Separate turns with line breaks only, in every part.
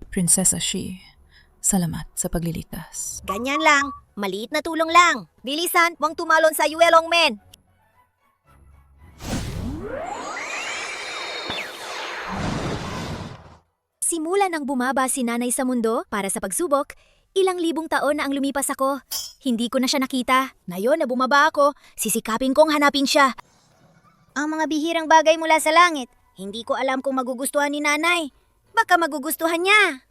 Prinsesa Shi, salamat sa pagliligtas.
Ganyan lang, maliit na tulong lang. Bilisan, huwag tumalon sa Yuelong Men. Simula nang bumaba si nanay sa mundo para sa pagsubok, ilang libong taon na ang lumipas ako. Hindi ko na siya nakita. Ngayon na bumaba ako, sisikapin kong hanapin siya. Ang mga bihirang bagay mula sa langit, hindi ko alam kung magugustuhan ni nanay. Baka magugustuhan niya.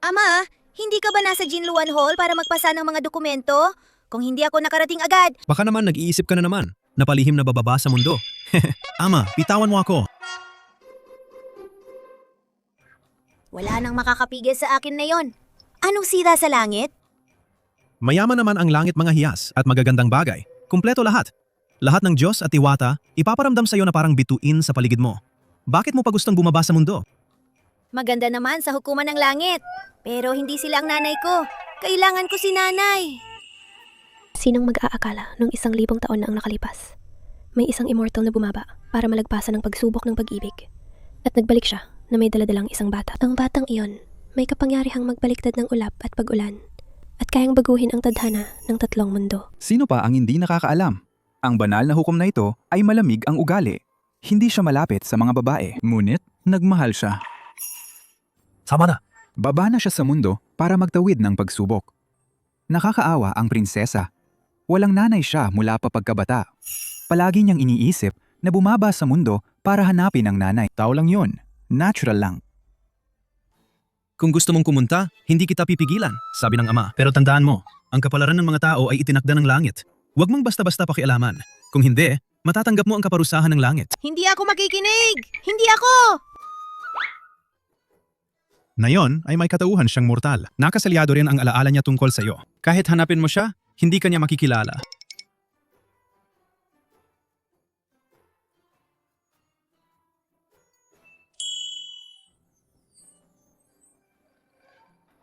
Ama, hindi ka ba nasa Jinluan Hall para magpasa ng mga dokumento? Kung hindi ako nakarating agad.
Baka naman nag-iisip ka na naman. Napalihim na bababa sa mundo. Ama, bitawan mo ako.
Wala nang makakapigil sa akin na yon. Anong sira sa langit?
Mayaman naman ang langit mga hiyas at magagandang bagay. Kumpleto lahat. Lahat ng Diyos at Iwata, ipaparamdam sa iyo na parang bituin sa paligid mo. Bakit mo pa gustong bumaba sa mundo?
Maganda naman sa hukuman ng langit. Pero hindi sila ang nanay ko. Kailangan ko si nanay.
Sinong mag-aakala nung 1,000 taon na ang nakalipas? May isang immortal na bumaba para malagpasan ng pagsubok ng pag-ibig. At nagbalik siya na may daladalang isang bata. Ang batang iyon may kapangyarihang magbaliktad ng ulap at pag-ulan at kayang baguhin ang tadhana ng 3 mundo.
Sino pa ang hindi nakakaalam? Ang banal na hukom na ito ay malamig ang ugali. Hindi siya malapit sa mga babae, ngunit nagmahal siya.
Sama na.
Baba na siya sa mundo para magtawid ng pagsubok. Nakakaawa ang prinsesa. Walang nanay siya mula pa pagkabata. Palagi niyang iniisip na bumaba sa mundo para hanapin ang nanay. Tao lang yun. Natural lang.
Kung gusto mong kumunta, hindi kita pipigilan, sabi ng ama. Pero tandaan mo, ang kapalaran ng mga tao ay itinakda ng langit. Huwag mong basta-basta pakialaman. Kung hindi, matatanggap mo ang kaparusahan ng langit.
Hindi ako makikinig! Hindi ako!
Na yon ay may katauhan siyang mortal. Nakasalyado rin ang alaala niya tungkol sa iyo. Kahit hanapin mo siya, hindi ka niya makikilala.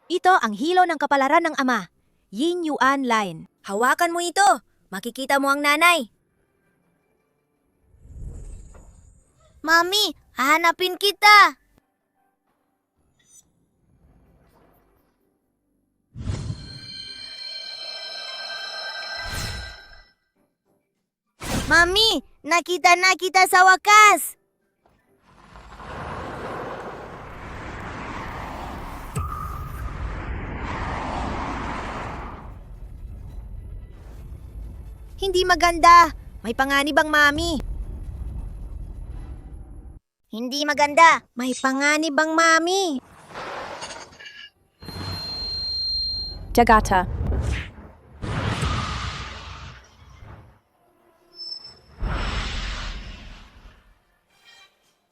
Ito ang hilo ng kapalaran ng ama. Yin Yuan Line. Hawakan mo ito. Makikita mo ang nanay. Mami, hahanapin kita. Mami, nakita na kita sa wakas. Hindi maganda. May panganib ang mami. Hindi maganda. May panganib ang mami.
Jagata.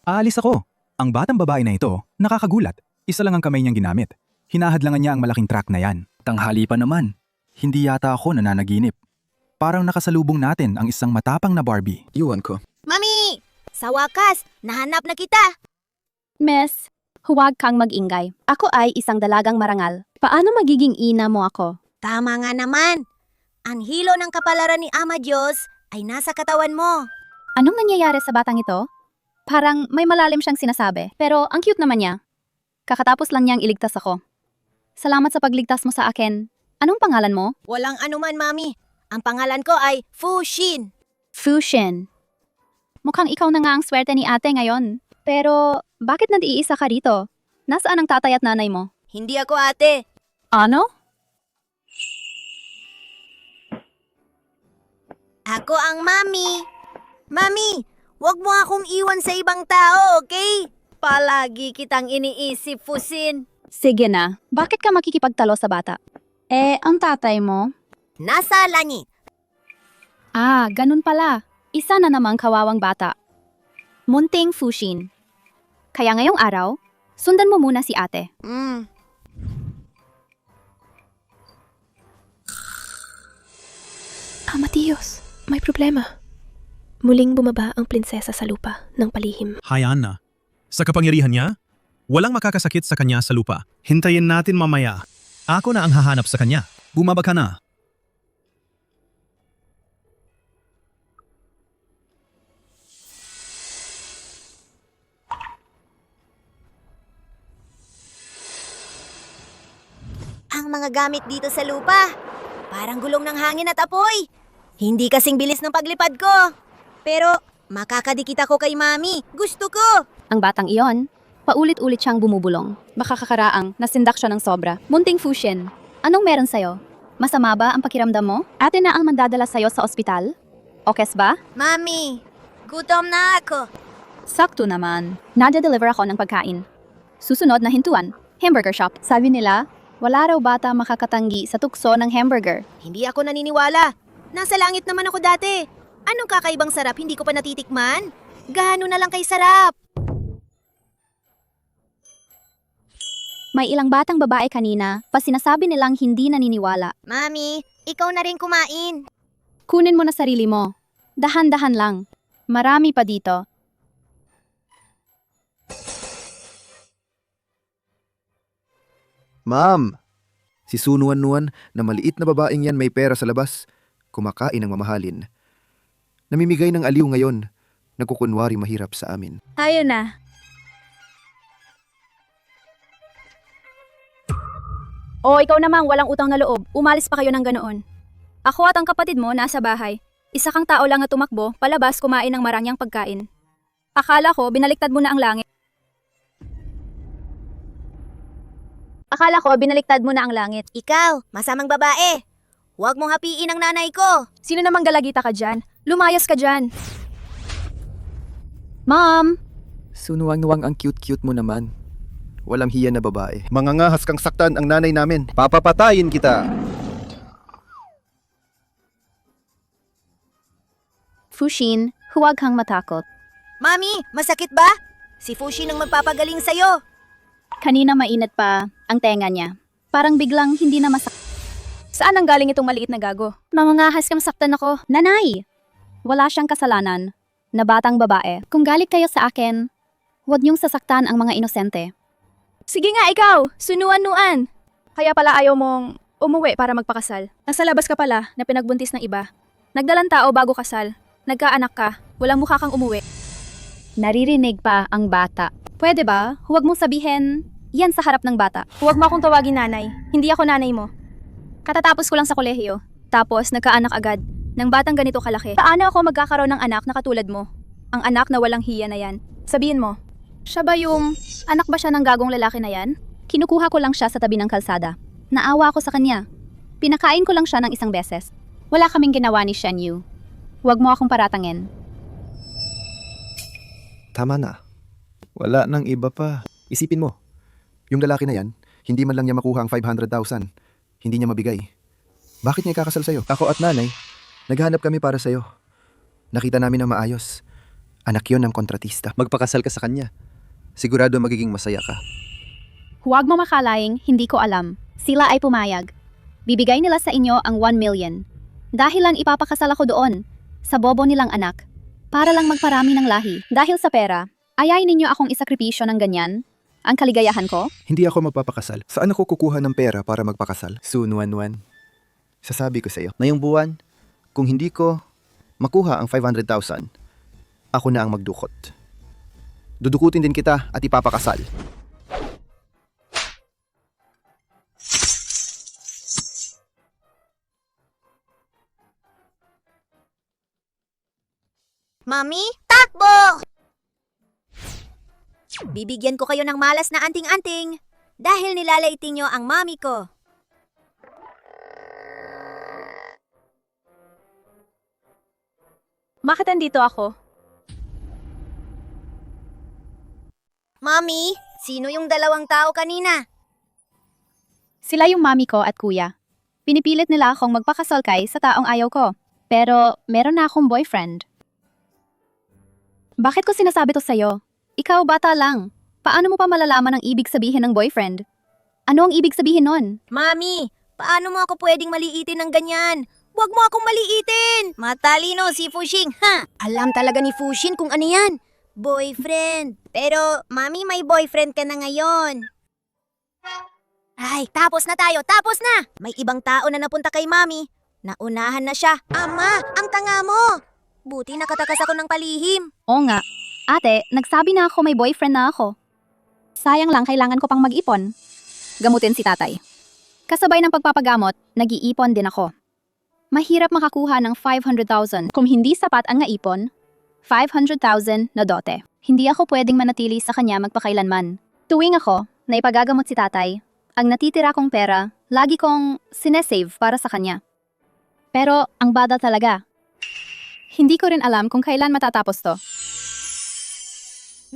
Aalis ako. Ang batang babae na ito, nakakagulat. Isa lang ang kamay niyang ginamit. Hinahadlangan niya ang malaking truck na yan. Tanghali pa naman. Hindi yata ako nananaginip. Parang nakasalubong natin ang isang matapang na Barbie. Iwan ko.
Mami! Sa wakas, nahanap na kita.
Miss, huwag kang mag-ingay. Ako ay isang dalagang marangal. Paano magiging ina mo ako?
Tama nga naman. Ang hilo ng kapalaran ni Ama Diyos ay nasa katawan mo.
Anong nangyayari sa batang ito? Parang may malalim siyang sinasabi, pero ang cute naman niya. Kakatapos lang niyang iligtas ako. Salamat sa pagligtas mo sa akin. Anong pangalan mo?
Walang anuman, Mami. Ang pangalan ko ay Fu Xin.
Fu Xin. Mukhang ikaw na nga ang swerte ni ate ngayon. Pero bakit nag-iisa ka rito? Nasaan ang tatay at nanay mo?
Hindi ako ate.
Ano?
Ako ang Mami. Mami, wag mo akong iwan sa ibang tao, okay? Palagi kitang iniisip, Fu Xin.
Sige na. Bakit ka makikipagtalo sa bata? Ang tatay mo?
Nasa langit.
Ah, ganun pala. Isa na namang kawawang bata. Munting Fu Xin. Kaya ngayong araw, sundan mo muna si ate.
Ama Diyos, may problema. Muling bumaba ang prinsesa sa lupa ng palihim.
Hayaan na. Sa kapangyarihan niya, walang makakasakit sa kanya sa lupa. Hintayin natin mamaya. Ako na ang hahanap sa kanya. Bumaba ka na.
mga gamit dito sa lupa. Parang gulong ng hangin at apoy. Hindi kasing bilis ng paglipad ko. Pero makakadikit ako kay Mami. Gusto ko.
Ang batang iyon, paulit-ulit siyang bumubulong. Baka kakaraang nasindak siya ng sobra. Munting Fushin, anong meron sa'yo? Masama ba ang pakiramdam mo? Ate na ang mandadala sa'yo sa ospital? Okes ba?
Mami, gutom na ako.
Sakto naman. Nade-deliver ako ng pagkain. Susunod na hintuan, hamburger shop. Sabi nila, wala raw bata makakatanggi sa tukso ng hamburger.
Hindi ako naniniwala. Nasa langit naman ako dati. Anong kakaibang sarap hindi ko pa natitikman? Gaano na lang kay sarap?
May ilang batang babae kanina, pa sinasabi nilang hindi naniniwala.
Mami, ikaw na rin kumain.
Kunin mo na sarili mo. Dahan-dahan lang. Marami pa dito.
Ma'am, si Sunuan-nuan na maliit na babaeng yan may pera sa labas, kumakain ng mamahalin. Namimigay ng aliw ngayon, nagkukunwari mahirap sa amin.
Ayun na.
O ikaw namang walang utang na loob, umalis pa kayo ng ganoon. Ako at ang kapatid mo nasa bahay. Isa kang tao lang na tumakbo, palabas kumain ng marangyang pagkain. Akala ko binaliktad mo na ang langit.
Ikaw, masamang babae. Huwag mong hapiin ang nanay ko.
Sino namang galagita ka dyan? Lumayas ka dyan.
Mom!
Sunuwang-nuwang ang cute-cute mo naman. Walang hiya na babae. Mangangahas kang saktan ang nanay namin. Papapatayin kita.
Fushin, huwag kang matakot.
Mami, masakit ba? Si Fushin ang magpapagaling sa'yo.
Kanina mainit pa ang tenga niya. Parang biglang hindi na masak...
Saan ang galing itong maliit na gago?
Mamangahas kang saktan ako. Nanay! Wala siyang kasalanan. Na batang babae. Kung galit kayo sa akin, huwag niyong sasaktan ang mga inosente.
Sige nga ikaw, sunuan-nuan. Kaya pala ayaw mong umuwi para magpakasal. Nasa labas ka pala na pinagbuntis ng iba. Nagdalang tao bago kasal. Nagkaanak ka, walang mukha kang umuwi.
Naririnig pa ang bata. Pwede ba? Huwag mong sabihin, yan sa harap ng bata.
Huwag mo akong tawagin nanay. Hindi ako nanay mo. Katatapos ko lang sa kolehiyo. Tapos nagkaanak agad. Ng batang ganito kalaki. Paano ako magkakaroon ng anak na katulad mo? Ang anak na walang hiya na yan. Sabihin mo, siya ba yung anak ba siya ng gagong lalaki na yan?
Kinukuha ko lang siya sa tabi ng kalsada. Naawa ako sa kanya. Pinakain ko lang siya ng isang beses. Wala kaming ginawa ni Shen Yu. Huwag mo akong paratangin.
Tama na. Wala nang iba pa. Isipin mo, yung lalaki na yan, hindi man lang niya makuha ang 500,000. Hindi niya mabigay. Bakit niya ikakasal sa'yo? Ako at nanay, naghanap kami para sa'yo. Nakita namin na maayos. Anak yon ng kontratista. Magpakasal ka sa kanya. Sigurado magiging masaya ka.
Huwag mo makalaing hindi ko alam. Sila ay pumayag. Bibigay nila sa inyo ang 1 million. Dahil lang ipapakasal ako doon, sa bobo nilang anak, para lang magparami ng lahi. Dahil sa pera, ayayin ninyo akong isakripisyo ng ganyan? Ang kaligayahan ko?
Hindi ako magpapakasal. Saan ako kukuha ng pera para magpakasal? Soon, sasabi ko sa'yo. Ngayong buwan, kung hindi ko makuha ang 500,000, ako na ang magdukot. Dudukutin din kita at ipapakasal.
Mami, takbo! Bibigyan ko kayo ng malas na anting-anting dahil nilalaitin nyo ang mami ko.
Bakit andito ako?
Mami, sino yung dalawang tao kanina?
Sila yung mami ko at kuya. Pinipilit nila akong magpakasal kay sa taong ayaw ko. Pero meron na akong boyfriend. Bakit ko sinasabi to sa'yo? Ikaw bata lang. Paano mo pa malalaman ang ibig sabihin ng boyfriend? Ano ang ibig sabihin nun?
Mami, paano mo ako pwedeng maliitin ng ganyan? Huwag mo akong maliitin! Matalino si Fushing, ha? Alam talaga ni Fushin kung ano yan. Boyfriend. Pero, Mami, may boyfriend ka na ngayon. Ay, tapos na tayo, tapos na! May ibang tao na napunta kay Mami. Naunahan na siya. Ama, ang tanga mo! Buti nakatakas ako ng palihim.
Oo nga. Ate, nagsabi na ako may boyfriend na ako. Sayang lang, kailangan ko pang mag-ipon. Gamutin si tatay. Kasabay ng pagpapagamot, nag-iipon din ako. Mahirap makakuha ng 500,000 kung hindi sapat ang naipon. 500,000 na dote. Hindi ako pwedeng manatili sa kanya magpakailanman. Tuwing ako na ipagagamot si tatay, ang natitira kong pera, lagi kong sinesave para sa kanya. Pero ang bada talaga. Hindi ko rin alam kung kailan matatapos to.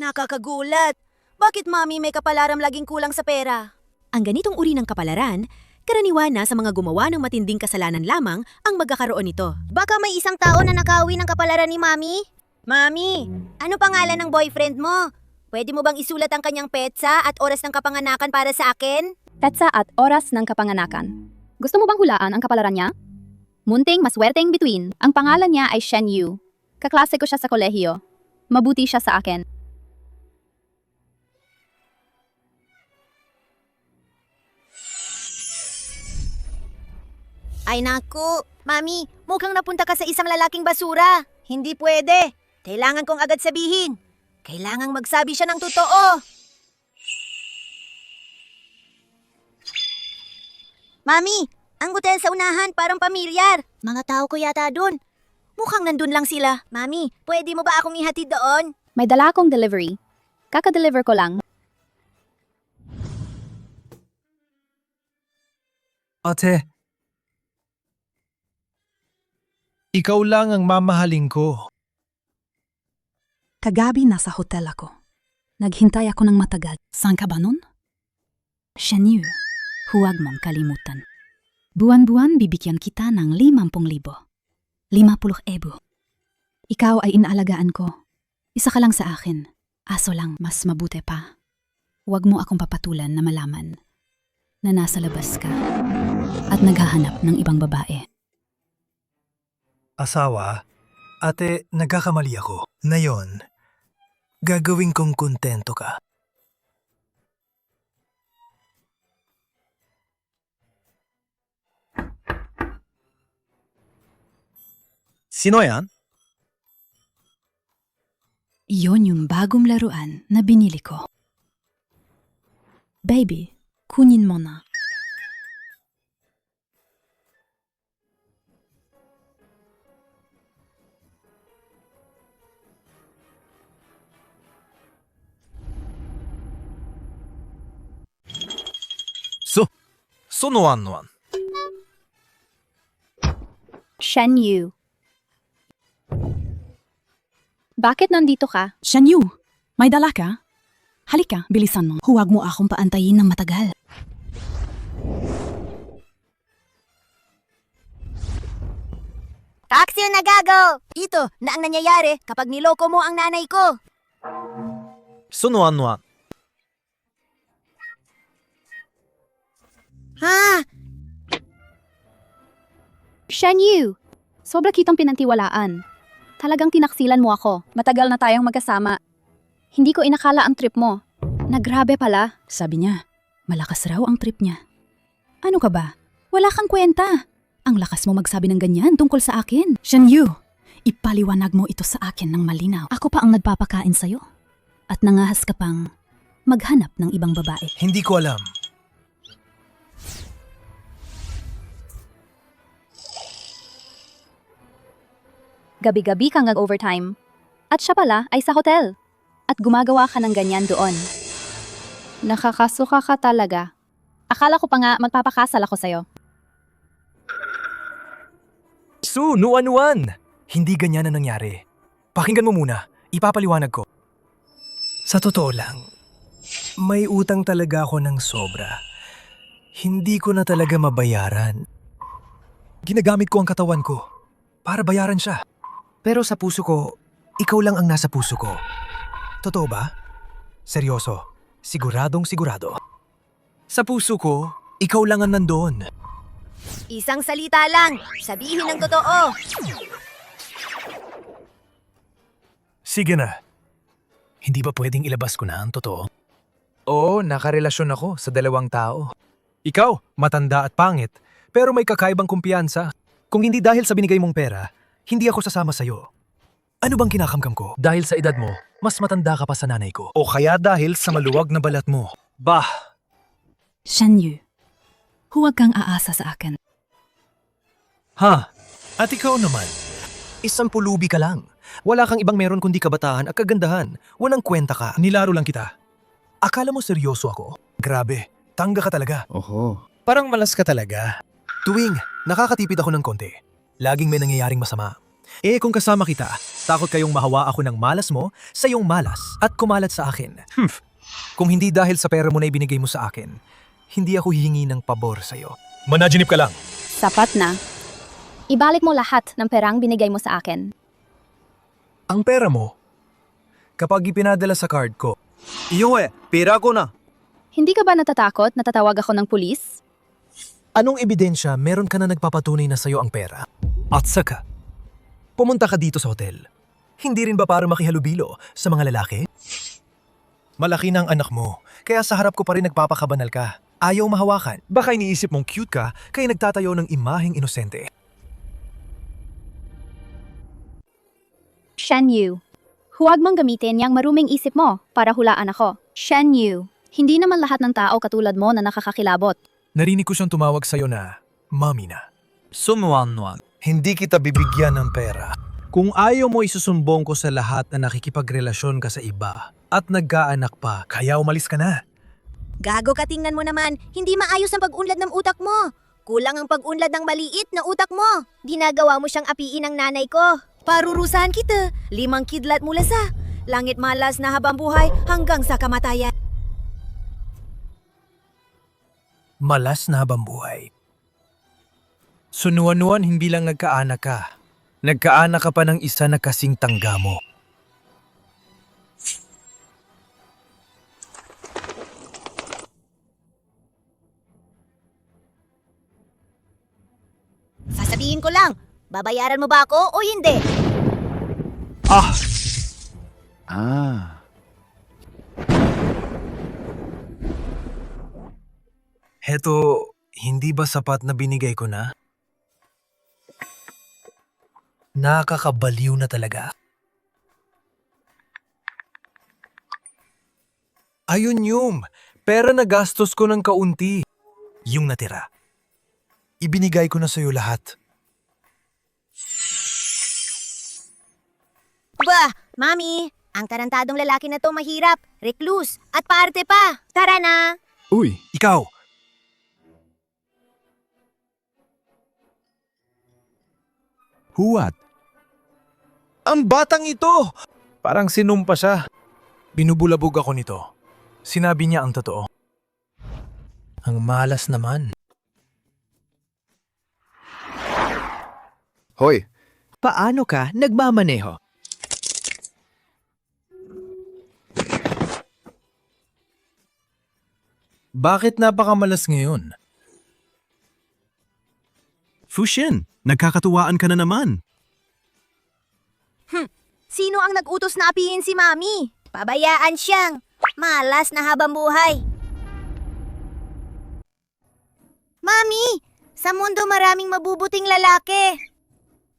Nakakagulat! Bakit mami may kapalaran laging kulang sa pera? Ang ganitong uri ng kapalaran, karaniwan na sa mga gumawa ng matinding kasalanan lamang ang magkakaroon nito. Baka may isang tao na nakauwi ng kapalaran ni mami? Mami, ano pangalan ng boyfriend mo? Pwede mo bang isulat ang kanyang petsa at oras ng kapanganakan para sa akin?
Petsa at oras ng kapanganakan. Gusto mo bang hulaan ang kapalaran niya? Munting maswerteng bituin. Ang pangalan niya ay Shen Yu. Kaklase ko siya sa kolehiyo. Mabuti siya sa akin.
Ay naku, mami, mukhang napunta ka sa isang lalaking basura. Hindi pwede. Kailangan kong agad sabihin. Kailangang magsabi siya ng totoo. Mami, ang hotel sa unahan parang pamilyar. Mga tao ko yata doon. Mukhang nandun lang sila. Mami, pwede mo ba akong ihatid doon?
May dala akong delivery. Kaka-deliver ko lang.
Ate, ikaw lang ang mamahalin ko.
Kagabi nasa hotel ako. Naghintay ako ng matagal. Saan ka ba nun? Shen Yu, huwag mong kalimutan. Buwan-buwan bibigyan kita ng 50,000. 50,000. Ikaw ay inaalagaan ko. Isa ka lang sa akin. Aso lang, mas mabuti pa. Huwag mo akong papatulan na malaman na nasa labas ka at naghahanap ng ibang babae.
Asawa, ate, nagkakamali ako. Ngayon, gagawin kong kontento ka.
Sino yan?
Iyon yung bagong laruan na binili ko. Baby, kunin mo na.
Sonoan.
Shen Yu. Bakit nandito ka?
Shen Yu, may dala ka? Halika, bilisan mo. Huwag mo akong paantayin ng matagal.
Taxi na gago! Ito na ang nangyayari kapag niloko mo ang nanay ko.
Sonoan.
Ha?
Shen Yu! Sobra kitang pinantiwalaan. Talagang tinaksilan mo ako. Matagal na tayong magkasama. Hindi ko inakala ang trip mo. Nagrabe pala.
Sabi niya, malakas raw ang trip niya. Ano ka ba? Wala kang kwenta. Ang lakas mo magsabi ng ganyan tungkol sa akin. Shen Yu, ipaliwanag mo ito sa akin ng malinaw. Ako pa ang nagpapakain sa'yo. At nangahas ka pang maghanap ng ibang babae.
Hindi ko alam.
Gabi-gabi kang nag-overtime. At siya pala ay sa hotel. At gumagawa ka ng ganyan doon. Nakakasuka ka talaga. Akala ko pa nga magpapakasal ako sa'yo.
Nuan. Hindi ganyan na nangyari. Pakinggan mo muna. Ipapaliwanag ko. Sa totoo lang, may utang talaga ako ng sobra. Hindi ko na talaga mabayaran. Ginagamit ko ang katawan ko para bayaran siya. Pero sa puso ko, ikaw lang ang nasa puso ko. Totoo ba? Seryoso. Siguradong sigurado. Sa puso ko, ikaw lang ang nandoon.
Isang salita lang. Sabihin ang totoo.
Sige na. Hindi ba pwedeng ilabas ko na ang totoo? Oo, nakarelasyon ako sa dalawang tao. Ikaw, matanda at pangit, pero may kakaibang kumpiyansa. Kung hindi dahil sa binigay mong pera, hindi ako sasama sa'yo. Ano bang kinakamkam ko? Dahil sa edad mo, mas matanda ka pa sa nanay ko. O kaya dahil sa maluwag na balat mo. Bah!
Shen Yu, Huwag kang aasa sa akin.
Ha? At ikaw naman? Isang pulubi ka lang. Wala kang ibang meron kundi kabataan at kagandahan. Walang kwenta ka.
Nilaro lang kita.
Akala mo seryoso ako? Grabe, tangga ka talaga.
Oho.
Parang malas ka talaga. Tuwing nakakatipid ako ng konti, laging may nangyayaring masama. Kung kasama kita, takot kayong mahawa ako ng malas mo sa iyong malas at kumalat sa akin. Kung hindi dahil sa pera mo na ibinigay mo sa akin, hindi ako hihingi ng pabor sa iyo. Managinip ka lang.
Sapat na. Ibalik mo lahat ng perang binigay mo sa akin.
Ang pera mo, kapag ipinadala sa card ko, pera ko na.
Hindi ka ba natatakot na tatawag ako ng pulis?
Anong ebidensya meron ka na nagpapatunay na sa'yo ang pera? At saka, pumunta ka dito sa hotel. Hindi rin ba para makihalubilo sa mga lalaki? Malaki ng anak mo, kaya sa harap ko pa rin nagpapakabanal ka. Ayaw mahawakan. Baka iniisip mong cute ka, kaya nagtatayo ng imaheng inosente.
Shen Yu. Huwag mong gamitin yang maruming isip mo para hulaan ako. Shen Yu. Hindi naman lahat ng tao katulad mo na nakakakilabot.
Narinig ko siyang tumawag sa'yo na, Mami na.
Sumuanwan.
Hindi kita bibigyan ng pera. Kung ayaw mo isusumbong ko sa lahat na nakikipagrelasyon ka sa iba at nagkaanak pa, kaya umalis ka na.
Gago ka, tingnan mo naman. Hindi maayos ang pag-unlad ng utak mo. Kulang ang pag-unlad ng maliit na utak mo. Ginagawa mo siyang apiin ng nanay ko. Parurusahan kita. 5 kidlat mula sa langit malas na habang buhay hanggang sa kamatayan.
Malas na habang buhay. Sunuan-nuan hindi lang nagkaanak ka. Nagkaanak ka pa ng isa na kasing tangga mo.
Sasabihin ko lang, babayaran mo ba ako o hindi?
Heto, hindi ba sapat na binigay ko na? Nakakabaliw na talaga. Ayun yung, pera na gastos ko ng kaunti. Yung natira. Ibinigay ko na sa'yo lahat.
Bah, Mami, ang tarantadong lalaki na to mahirap, recluse, at paarte pa. Tara na!
Uy,
Ikaw,
Huwat.
ang batang ito! Parang sinumpa siya. Binubulabog ako nito. Sinabi niya ang totoo. Ang malas naman.
hoy,
Paano ka nagmamaneho?
Bakit napakamalas ngayon?
Fushin, nagkakatuwaan ka na naman.
Sino ang nag-utos na apihin si Mami? Pabayaan siyang malas na habang buhay. Mami, sa mundo maraming mabubuting lalaki.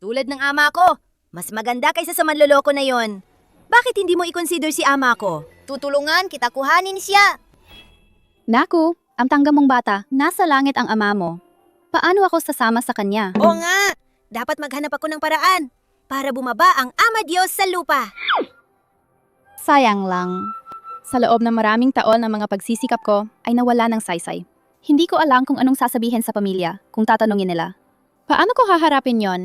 Tulad ng ama ko, mas maganda kaysa sa manloloko na yon. Bakit hindi mo i-consider si ama ko? Tutulungan kita kuhanin siya.
Naku, ang tangga mong bata, nasa langit ang ama mo. Paano ako sasama sa kanya?
Oo nga, dapat maghanap ako ng paraan para bumaba ang Ama Diyos sa lupa.
Sayang lang. Sa loob ng maraming taon ng mga pagsisikap ko ay nawala ng saysay. Hindi ko alam kung anong sasabihin sa pamilya kung tatanungin nila. Paano ko haharapin yon?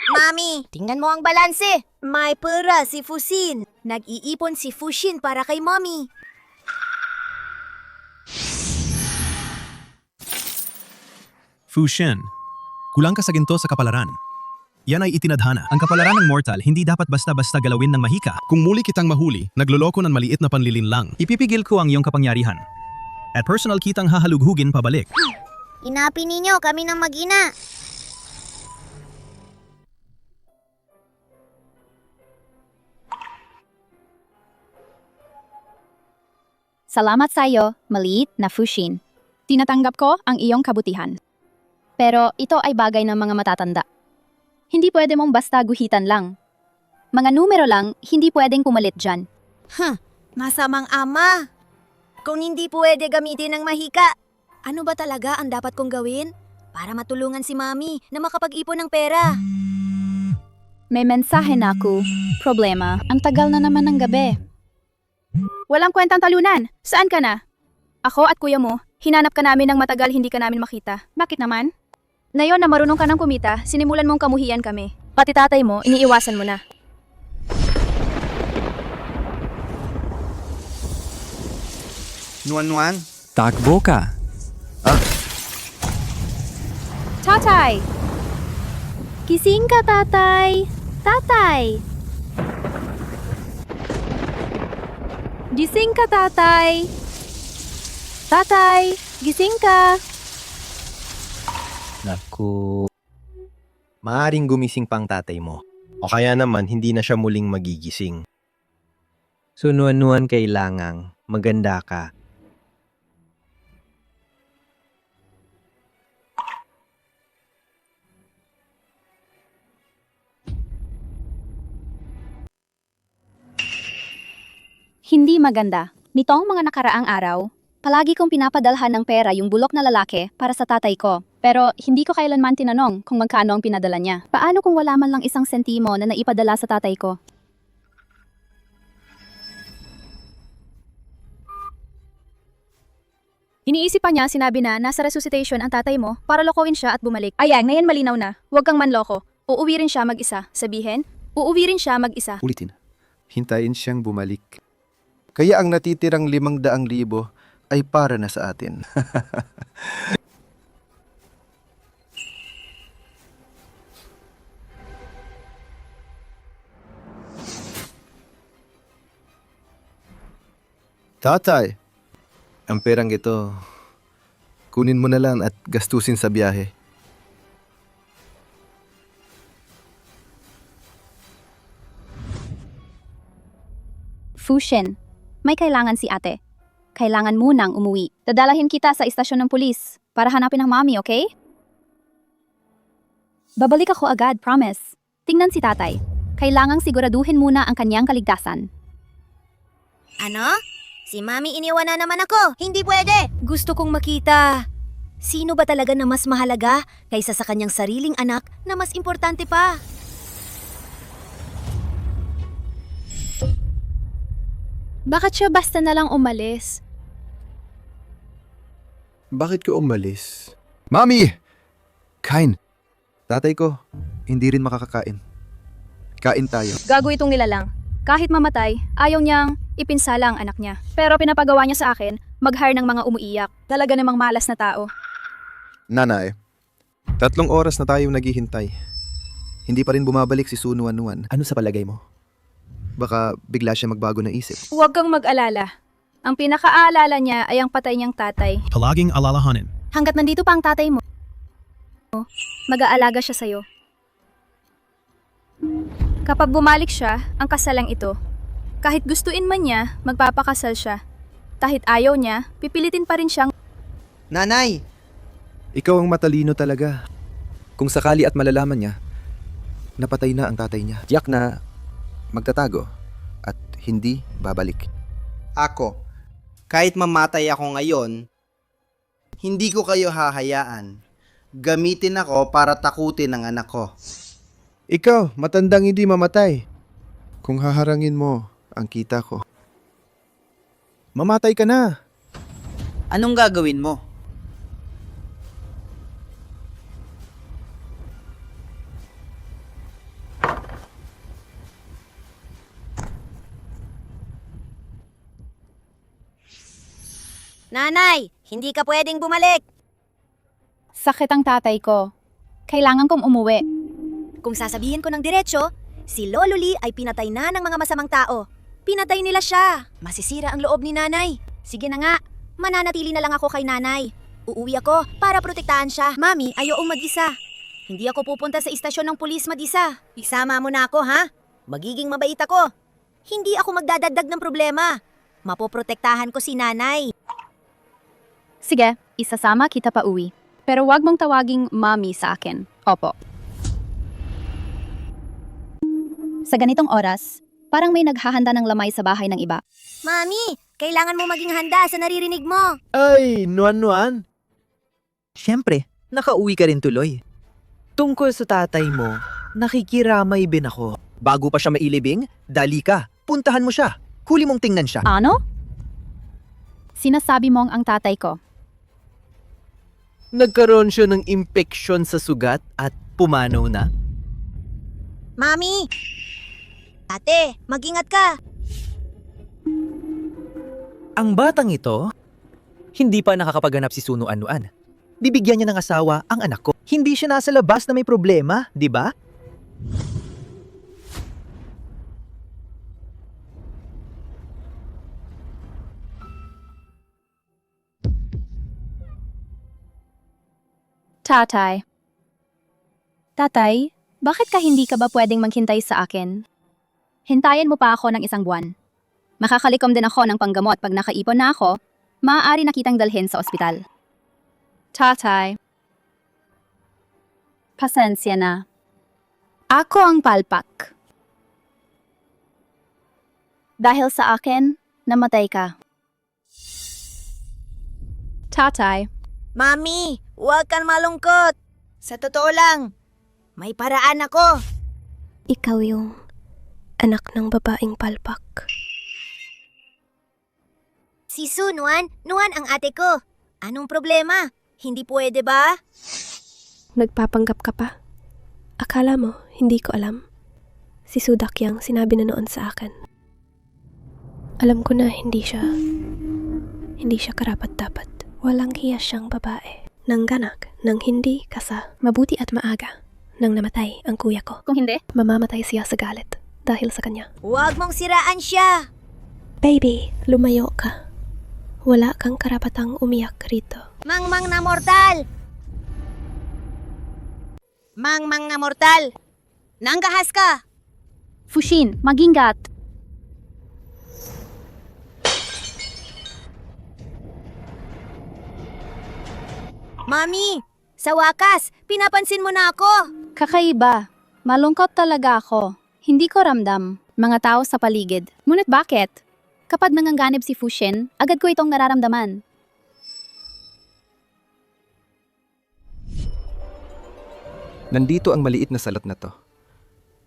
Mami, tingnan mo ang balanse. May pera si Fusin. Nag-iipon si Fushin para kay Mommy.
Fushin, kulang ka sa ginto sa kapalaran. Yan ay itinadhana. Ang kapalaran ng mortal hindi dapat basta-basta galawin ng mahika. Kung muli kitang mahuli, nagloloko ng maliit na panlilinlang, ipipigil ko ang iyong kapangyarihan. At personal kitang hahalughugin pabalik.
Inapi ninyo kami ng mag-ina.
Salamat sa iyo, maliit na Fushin. Tinatanggap ko ang iyong kabutihan. Pero ito ay bagay ng mga matatanda. Hindi pwede mong basta guhitan lang. Mga numero lang, hindi pwedeng pumalit dyan.
Masamang ama. Kung hindi pwede gamitin ng mahika, ano ba talaga ang dapat kong gawin para matulungan si Mami na makapag-ipon ng pera?
May mensahe na ako. Problema, ang tagal na naman ng gabi.
Walang kwentang talunan. Saan ka na? Ako at kuya mo, hinanap ka namin ng matagal hindi ka namin makita. Bakit naman? Ngayon na marunong ka ng kumita, sinimulan mong kamuhian kami. Pati tatay mo, iniiwasan mo na.
Nuan-nuan?
Takbo ka.
Tatay! Gising ka, tatay! Tatay! Gising ka, tatay! Tatay! Gising ka!
Naku. Maaring gumising pang tatay mo. O kaya naman hindi na siya muling magigising. Sunuan-nuan kailangang maganda ka.
Hindi maganda. Nitong mga nakaraang araw, palagi kong pinapadalhan ng pera yung bulok na lalaki para sa tatay ko. Pero hindi ko kailanman tinanong kung magkano ang pinadala niya. Paano kung wala man lang isang sentimo na naipadala sa tatay ko?
Iniisip pa niya, sinabi na nasa resuscitation ang tatay mo para lokohin siya at bumalik. Ayan, ngayon malinaw na. Huwag kang manloko. Uuwi rin siya mag-isa. Sabihin, uuwi rin siya mag-isa.
Ulitin. Hintayin siyang bumalik. Kaya ang natitirang 500,000 ay para na sa atin. Tatay, ang perang ito, kunin mo na lang at gastusin sa biyahe.
Fushin, may kailangan si ate. Kailangan munang umuwi. Dadalahin kita sa istasyon ng pulis para hanapin ang mami, okay? Babalik ako agad, promise. Tingnan si tatay. Kailangang siguraduhin muna ang kanyang kaligtasan.
Ano? Si Mami iniwan na naman ako. Hindi pwede. Gusto kong makita. Sino ba talaga na mas mahalaga kaysa sa kanyang sariling anak na mas importante pa?
Bakit siya basta na lang umalis?
Bakit ko umalis? Mami! Kain. Tatay ko, hindi rin makakakain. Kain tayo.
Gago itong nilalang. Kahit mamatay, ayaw niyang ipinsala ang anak niya. Pero pinapagawa niya sa akin, mag-hire ng mga umuiyak. Talaga namang malas na tao.
Nanay, 3 oras na tayong naghihintay. Hindi pa rin bumabalik si Sunuan-nuan. Ano sa palagay mo? Baka bigla siya magbago ng isip.
Huwag kang mag-alala. Ang pinakaalala niya ay ang patay niyang tatay.
Palaging alalahanin.
Hanggat nandito pa ang tatay mo, mag-aalaga siya sa'yo. Kapag bumalik siya, ang kasalang ito. Kahit gustuin man niya, magpapakasal siya. Kahit ayaw niya, pipilitin pa rin siyang...
Nanay! Ikaw ang matalino talaga. Kung sakali at malalaman niya, napatay na ang tatay niya. Tiyak na magtatago at hindi babalik.
Ako, kahit mamatay ako ngayon, hindi ko kayo hahayaan. Gamitin ako para takutin ang anak ko.
Ikaw, matandang hindi mamatay. Kung haharangin mo ang kita ko, mamatay ka na.
Anong gagawin mo?
Nanay, hindi ka pwedeng bumalik.
Sakit ang tatay ko. Kailangan kong umuwi.
Kung sasabihin ko ng diretsyo, si Lolo Lee ay pinatay na ng mga masamang tao. Pinatay nila siya. Masisira ang loob ni nanay. Sige na nga, mananatili na lang ako kay nanay. Uuwi ako para protektahan siya. Mami, ayaw mag-isa. Hindi ako pupunta sa istasyon ng pulis mag-isa. Isama mo na ako, ha? Magiging mabait ako. Hindi ako magdadagdag ng problema. Mapoprotektahan ko si nanay.
Sige, isasama kita pa uwi. Pero wag mong tawaging mami sa akin. Opo. Sa ganitong oras, parang may naghahanda ng lamay sa bahay ng iba.
Mami, kailangan mo maging handa sa naririnig mo.
Ay, Nuan-Nuan. Siyempre, nakauwi ka rin tuloy. Tungkol sa tatay mo, nakikiramay din ako. Bago pa siya mailibing, dali ka, puntahan mo siya. Huli mong tingnan siya.
Ano? Sinasabi mong ang tatay ko.
Nagkaroon siya ng impeksyon sa sugat at pumanaw na.
Mami! Ate, mag-ingat ka.
Ang batang ito, hindi pa nakakapaganap si Suno Anuan. Bibigyan niya ng asawa ang anak ko. Hindi siya nasa labas na may problema, di ba?
Tatay. Tatay, bakit ka hindi ka ba pwedeng maghintay sa akin? Hintayin mo pa ako ng 1 buwan. Makakalikom din ako ng panggamot pag nakaipon na ako, maaari na kitang dalhin sa ospital. Tatay. Pasensya na. Ako ang palpak. Dahil sa akin, namatay ka. Tatay.
Mami, huwag kang malungkot. Sa totoo lang, may paraan ako.
Ikaw yung anak ng babaeng palpak.
Si Su, Nuan ang ate ko. Anong problema? Hindi pwede ba?
Nagpapanggap ka pa? Akala mo, hindi ko alam. Si Sudakyang sinabi na noon sa akin. Alam ko na hindi siya karapat-dapat. Walang hiya siyang babae. Nangganak nang hindi kasa. Mabuti at maaga nang namatay ang kuya ko.
Kung hindi,
Mamamatay siya sa galit dahil sa kanya.
Huwag mong siraan siya.
Baby, lumayo ka. Wala kang karapatang umiyak rito.
Mangmang na mortal! Mangmang na mortal! Nanggahas ka!
Fushin, magingat.
Mami, sa wakas, pinapansin mo na ako.
Kakaiba. Malungkot talaga ako. Hindi ko ramdam. Mga tao sa paligid. Ngunit bakit? Kapag nanganganib si Fushin, agad ko itong nararamdaman.
Nandito ang maliit na salat na to.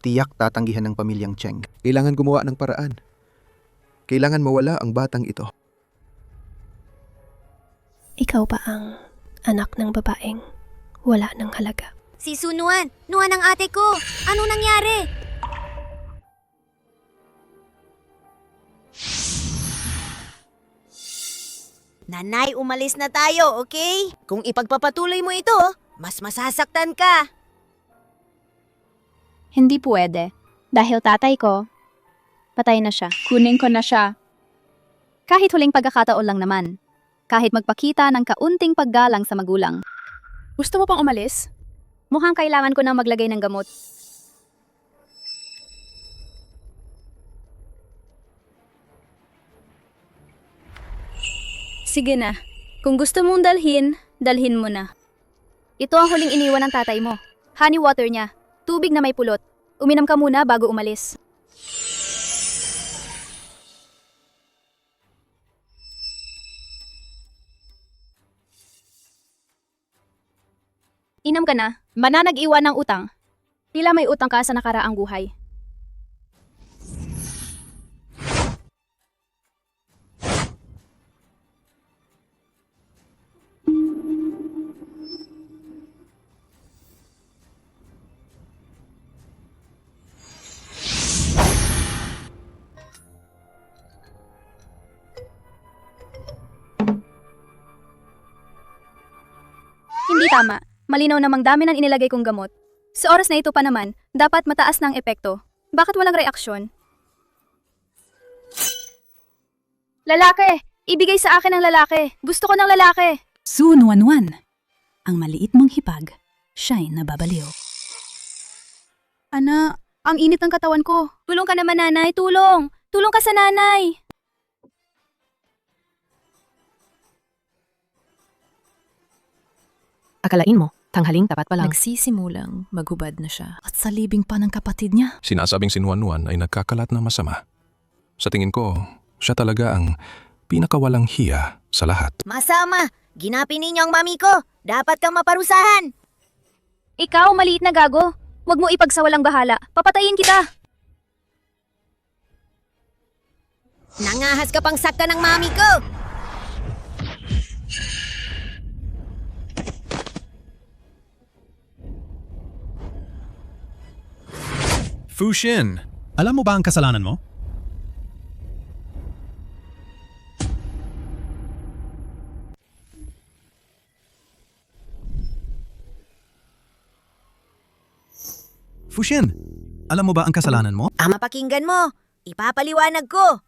Tiyak tatanggihan ng pamilyang Cheng. Kailangan gumawa ng paraan. Kailangan mawala ang batang ito.
Ikaw ba ang anak ng babaeng wala ng halaga?
Si Su, Nuan ang ate ko. Ano nangyari? Nanay, umalis na tayo, okay? Kung ipagpapatuloy mo ito, mas masasaktan ka.
Hindi pwede. Dahil tatay ko, patay na siya. Kunin ko na siya. Kahit huling pagkakataon lang naman. Kahit magpakita ng kaunting paggalang sa magulang.
Gusto mo pang umalis?
Mukhang kailangan ko nang maglagay ng gamot. Sige na. Kung gusto mong dalhin mo na. Ito ang huling iniwan ng tatay mo. Honey water niya. Tubig na may pulot. Uminom ka muna bago umalis. Inom ka na. Mananag-iwan ng utang. Tila may utang ka sa nakaraang buhay. Hindi tama. Malinaw namang dami ng inilagay kong gamot. Sa oras na ito pa naman, dapat mataas na ang epekto. Bakit walang reaksyon? Lalaki! Ibigay sa akin ang lalaki! Gusto ko ng lalaki!
Su Nuan. Ang maliit mong hipag, siya'y nababaliw.
Ana, ang init ng katawan ko. Tulong ka naman, nanay. Tulong! Tulong ka sa nanay!
Akalain mo,
Tanghaling tapat pa lang. Nagsisimulang maghubad na siya at sa libing pa ng kapatid niya.
Sinasabing si Nuan ay nagkakalat na masama. Sa tingin ko, siya talaga ang pinakawalang hiya sa lahat.
Masama! Ginapin ninyo ang mami ko! Dapat kang maparusahan!
Ikaw, maliit na gago. Huwag mo ipagsawalang bahala. Papatayin kita.
Nangahas ka pang sakta ng mami ko!
Fushin, alam mo ba ang kasalanan mo? Fushin, alam mo ba ang kasalanan mo?
Ama, pakinggan mo! Ipapaliwanag ko!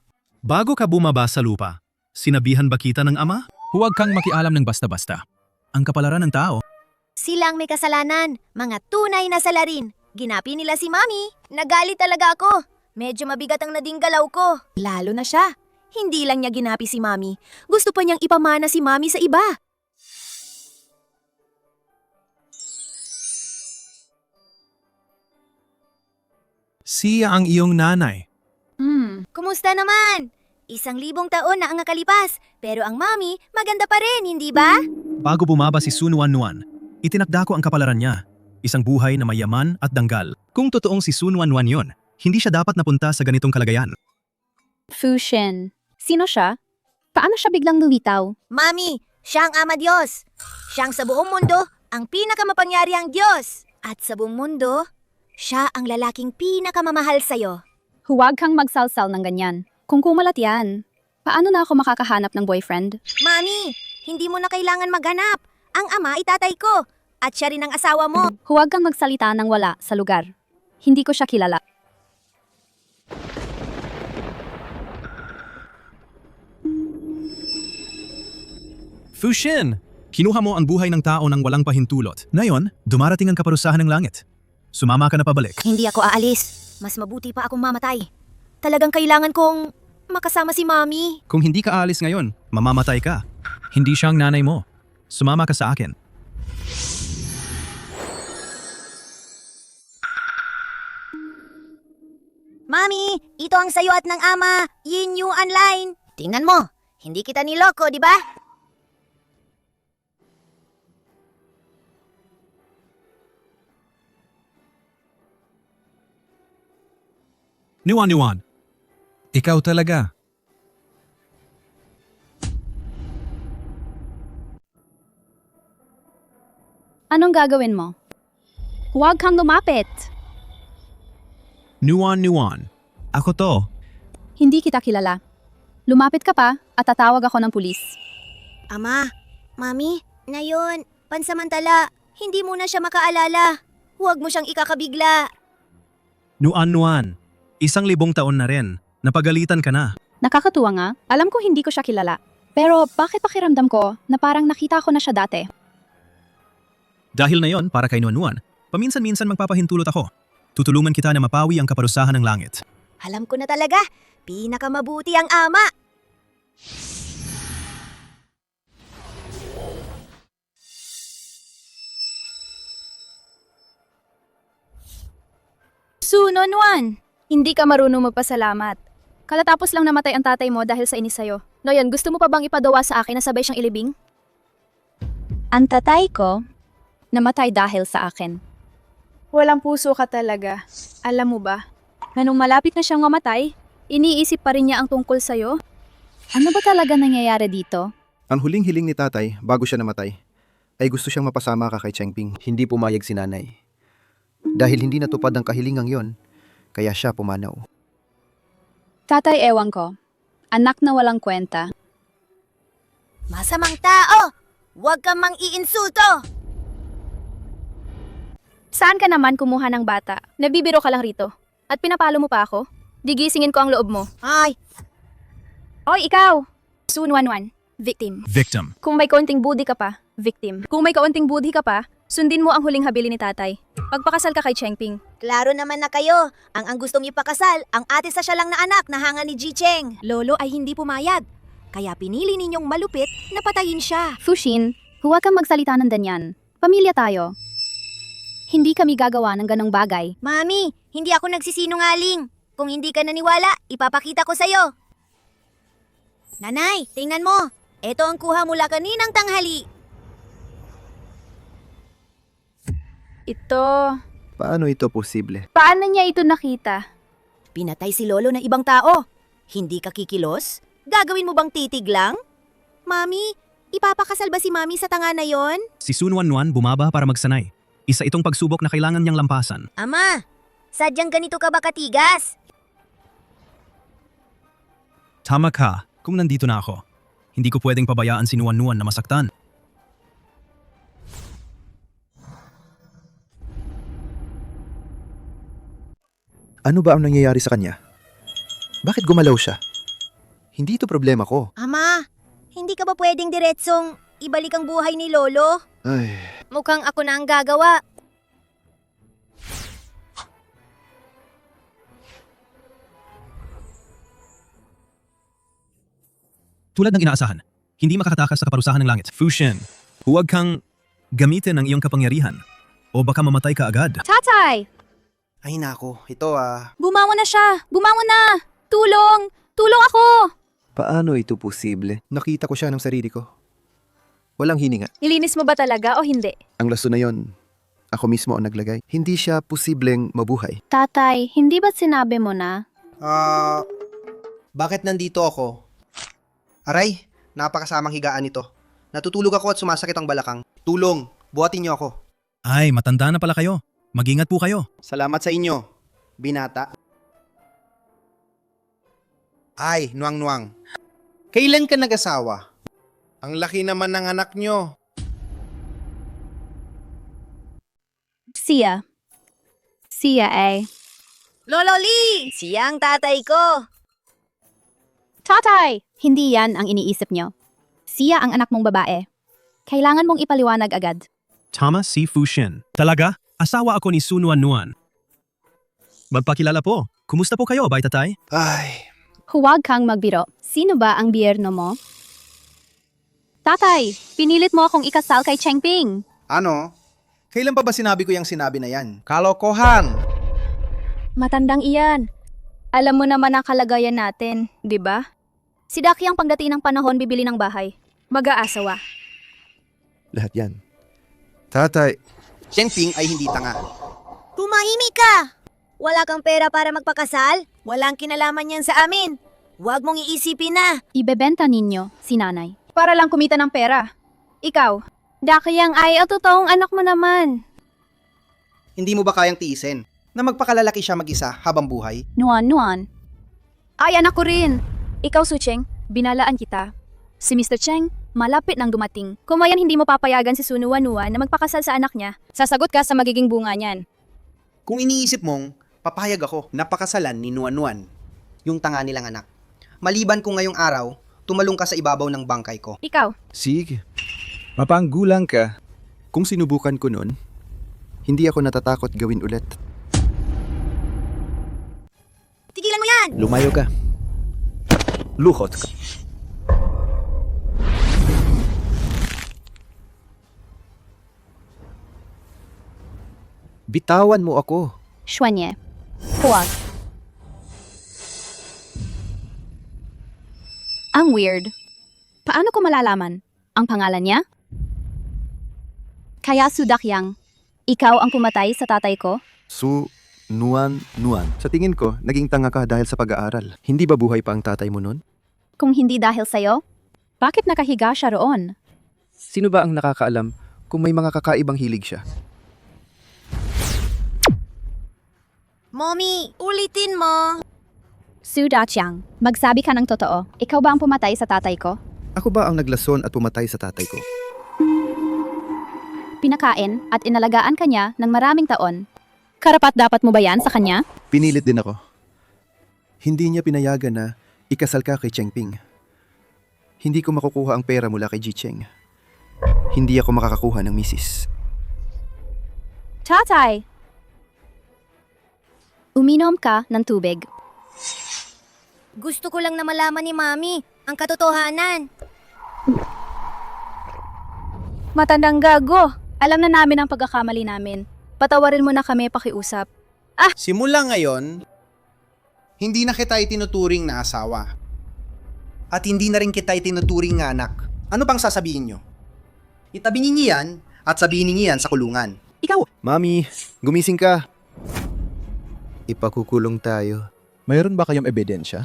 Bago ka bumaba sa lupa, sinabihan ba kita ng ama? Huwag kang makialam ng basta-basta. Ang kapalaran ng tao.
Silang may kasalanan, mga tunay na salarin. Ginapi nila si mami. Nagalit talaga ako. Medyo mabigat ang naging galaw ko. Lalo na siya. Hindi lang niya ginapi si mami. Gusto pa niyang ipamana si mami sa iba.
Siya ang iyong nanay.
Kumusta naman? 1,000 taon na ang nakalipas, pero ang mami maganda pa rin, hindi ba?
Bago bumaba si Sun Wanwan, itinakda ko ang kapalaran niya. Isang buhay na mayaman at danggal. Kung totoong si Sun Wanwan yon, hindi siya dapat napunta sa ganitong kalagayan.
Fushin. Sino siya? Paano siya biglang lumitaw?
Mami, siya ang Ama Diyos. Siyang sa buong mundo ang pinakamapangyarihang Diyos. At sa buong mundo, siya ang lalaking pinakamamahal sa'yo.
Huwag kang magsalsal ng ganyan. Kung kumalat yan, paano na ako makakahanap ng boyfriend?
Mami, hindi mo na kailangan maghanap. Ang ama ay tatay ko. At siya rin ang asawa mo.
Huwag kang magsalita ng wala sa lugar. Hindi ko siya kilala.
Fushin, kinuha mo ang buhay ng tao ng walang pahintulot. Ngayon, dumarating ang kaparusahan ng langit. Sumama ka na pabalik.
Hindi ako aalis. Mas mabuti pa akong mamatay. Talagang kailangan kong makasama si Mami.
Kung hindi ka aalis ngayon, mamamatay ka. Hindi siyang nanay mo. Sumama ka sa akin.
Mami, ito ang sayo at ng ama. Yin Yu Online. Tingnan mo, hindi kita niloko, di ba?
Nuan, ikaw talaga.
Anong gagawin mo? Huwag kang lumapit.
Nuan, ako to.
Hindi kita kilala. Lumapit ka pa at tatawag ako ng pulis.
Ama, Mami, ngayon, pansamantala, hindi mo na siya makaalala. Huwag mo siyang ikakabigla.
Nuan, 1,000 taon na rin. Napagalitan ka na.
Nakakatuwa nga. Alam ko hindi ko siya kilala. Pero bakit pakiramdam ko na parang nakita ko na siya dati?
Dahil na yon, para kay Nuan, paminsan-minsan magpapahintulot ako. Tutulungan kita na mapawi ang kaparusahan ng langit.
Alam ko na talaga, pinakamabuti ang ama.
Sunonwan! Hindi ka marunong magpasalamat. Kalatapos lang namatay ang tatay mo dahil sa inis sa'yo. Ngayon, gusto mo pa bang ipadawa sa akin na sabay siyang ilibing?
Ang tatay ko, namatay dahil sa akin.
Walang puso ka talaga. Alam mo ba, na nung malapit na siyang mamatay, iniisip pa rin niya ang tungkol sa'yo?
Ano ba talaga nangyayari dito?
Ang huling hiling ni tatay bago siya namatay ay gusto siyang mapasama ka kay Chengping. Hindi pumayag si nanay. Dahil hindi natupad ang kahilingang yon, kaya siya pumanaw.
Tatay, ewan ko. Anak na walang kwenta.
Masamang tao! Huwag kang mang-iinsulto!
Saan ka naman kumuha ng bata? Nagbibiro ka lang rito. At pinapalo mo pa ako? Digisingin ko ang loob mo.
Ay!
Oy, ikaw! Sunwanwan. Victim.
Victim.
Kung may kaunting budi ka pa, victim. Kung may kaunting budi ka pa, sundin mo ang huling habili ni tatay. Pagpakasal ka kay Chengping.
Klaro naman na kayo. Ang gustong ipakasal, ang ate sa siya lang na anak na hanga ni Jicheng. Lolo ay hindi pumayag. Kaya pinili ninyong malupit na patayin siya.
Fushin, huwag kang magsalita ng ganyan. Pamilya tayo. Hindi kami gagawa ng ganong bagay.
Mami, hindi ako nagsisinungaling. Kung hindi ka naniwala, ipapakita ko sa'yo. Nanay, tingnan mo. Ito ang kuha mula kaninang tanghali.
Ito...
Paano ito posible?
Paano niya ito nakita?
Pinatay si Lolo ng ibang tao. Hindi ka kikilos? Gagawin mo bang titig lang? Mami, ipapakasal ba si Mami sa tanga na yon?
Si Sun Wanwan bumaba para magsanay. Isa itong pagsubok na kailangan niyang lampasan.
Ama, sadyang ganito ka ba katigas?
Tama ka, kung nandito na ako. Hindi ko pwedeng pabayaan si Nuan-Nuan na masaktan.
Ano ba ang nangyayari sa kanya? Bakit gumalaw siya? Hindi ito problema ko.
Ama, hindi ka ba pwedeng diretsong ibalik ang buhay ni Lolo?
Ay,
Mukhang ako na ang gagawa.
Tulad ng inaasahan, hindi makakatakas sa kaparusahan ng langit. Fushin, huwag kang gamitin ang iyong kapangyarihan o baka mamatay ka agad.
Tatay!
Ay nako, ito
Bumangon na siya! Bumangon na! Tulong! Tulong ako!
paano ito posible? Nakita ko siya ng sarili ko. Walang hininga.
Nilinis mo ba talaga o hindi?
Ang laso na yon, ako mismo ang naglagay. Hindi siya posibleng mabuhay.
Tatay, hindi ba't sinabi mo na?
Bakit nandito ako? Aray, napakasamang higaan ito. Natutulog ako at sumasakit ang balakang. Tulong, buhatin niyo ako.
Ay, matanda na pala kayo. Mag-ingat po kayo.
Salamat sa inyo, binata. Ay, nuwang-nuwang. Kailan ka nag-asawa? Ang laki naman ng anak nyo.
Siya. Siya ay...
Lolo Lee! Siya ang tatay ko.
Tatay! Hindi yan ang iniisip nyo. Siya ang anak mong babae. Kailangan mong ipaliwanag agad.
Tama si Fushin. Talaga? Asawa ako ni Sun Wanwan. Magpakilala po. Kumusta po kayo, Bay Tatay?
Ay,
Huwag kang magbiro. Sino ba ang biyerno mo? Tatay, pinilit mo akong ikasal kay Chengping.
ano? Kailan pa ba sinabi ko yung sinabi na yan? Kalokohan!
Matandang iyan. Alam mo naman ang kalagayan natin, di ba? Si Daki ang pagdating ng panahon bibili ng bahay. Mag-aasawa.
Lahat yan. Tatay,
Chengping ay hindi tanga.
Tumahimik ka! Wala kang pera para magpakasal? Walang kinalaman yan sa amin. Huwag mong iisipin na.
Ibebenta ninyo si nanay.
Para lang kumita ng pera. Ikaw, Daki ang ay ang totoong anak mo naman.
Hindi mo ba kayang tiisin na magpakalalaki siya mag-isa habang buhay?
Nuan.
Ay, anak ko rin. Ikaw, Sucheng, binalaan kita. Si Mr. Cheng, malapit nang dumating. Kung mayan hindi mo papayagan si Sunuan-Nuan na magpakasal sa anak niya, sasagot ka sa magiging bunga niyan.
Kung iniisip mong, papayag ako na pakasalan ni Nuan-Nuan, yung tanga nilang anak. Maliban kung ngayong araw, tumalong ka sa ibabaw ng bangkay ko.
Ikaw,
sige. Mapanggulang ka. Kung sinubukan ko nun, hindi ako natatakot gawin ulit.
Tigilan mo yan!
Lumayo ka. Luhot ka. Bitawan mo ako.
Xuanye. Huwag. Ang weird. Paano ko malalaman? Ang pangalan niya? Kaya Sudakyang, ikaw ang pumatay sa tatay ko?
Nuan. Sa tingin ko, naging tanga ka dahil sa pag-aaral. Hindi ba buhay pa ang tatay mo nun?
Kung hindi dahil sa'yo, bakit nakahiga siya roon?
Sino ba ang nakakaalam kung may mga kakaibang hilig siya?
Mommy, ulitin mo.
Sudakyang, magsabi ka ng totoo. Ikaw ba ang pumatay sa tatay ko?
Ako ba ang naglason at pumatay sa tatay ko?
Pinakain at inalagaan ka niya ng maraming taon. Karapat dapat mo ba yan sa kanya?
Pinilit din ako. Hindi niya pinayagan na ikasal ka kay Chengping. Hindi ko makukuha ang pera mula kay Jicheng. Hindi ako makakakuha ng misis.
Tatay! Uminom ka ng tubig.
Gusto ko lang na malaman ni Mami ang katotohanan.
matandang gago. Alam na namin ang pagkakamali namin. Patawarin mo na kami pakiusap.
Simula ngayon, hindi na kita itinuturing na asawa. At hindi na rin kita itinuturing na anak. Ano pang sasabihin nyo? Itabi niyo yan at sabihin niyo yan sa kulungan.
Mami, gumising ka. Ipakukulong tayo. Mayroon ba kayong ebidensya?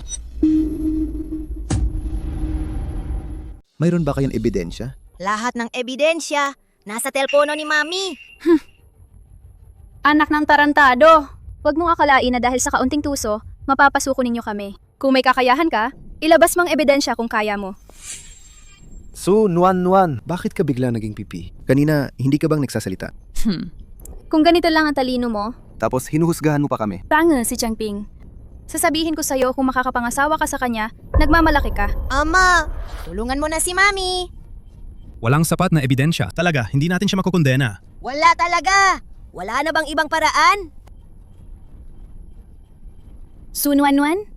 Mayroon ba kayong ebidensya?
Lahat ng ebidensya nasa telepono ni Mami.
Anak ng tarantado! Huwag mong akalain na dahil sa kaunting tuso, mapapasuko ninyo kami. Kung may kakayahan ka, ilabas mong ebidensya kung kaya mo.
So, Nuan, bakit ka bigla naging pipi? Kanina, hindi ka bang nagsasalita?
Kung ganito lang ang talino mo,
Tapos hinuhusgahan mo pa kami.
tanga si Changping. Sasabihin ko sa'yo kung makakapangasawa ka sa kanya, nagmamalaki ka.
Ama, tulungan mo na si Mami.
Walang sapat na ebidensya. Talaga, hindi natin siya makukondena.
Wala talaga. Wala na bang ibang paraan?
Sunwan-wan,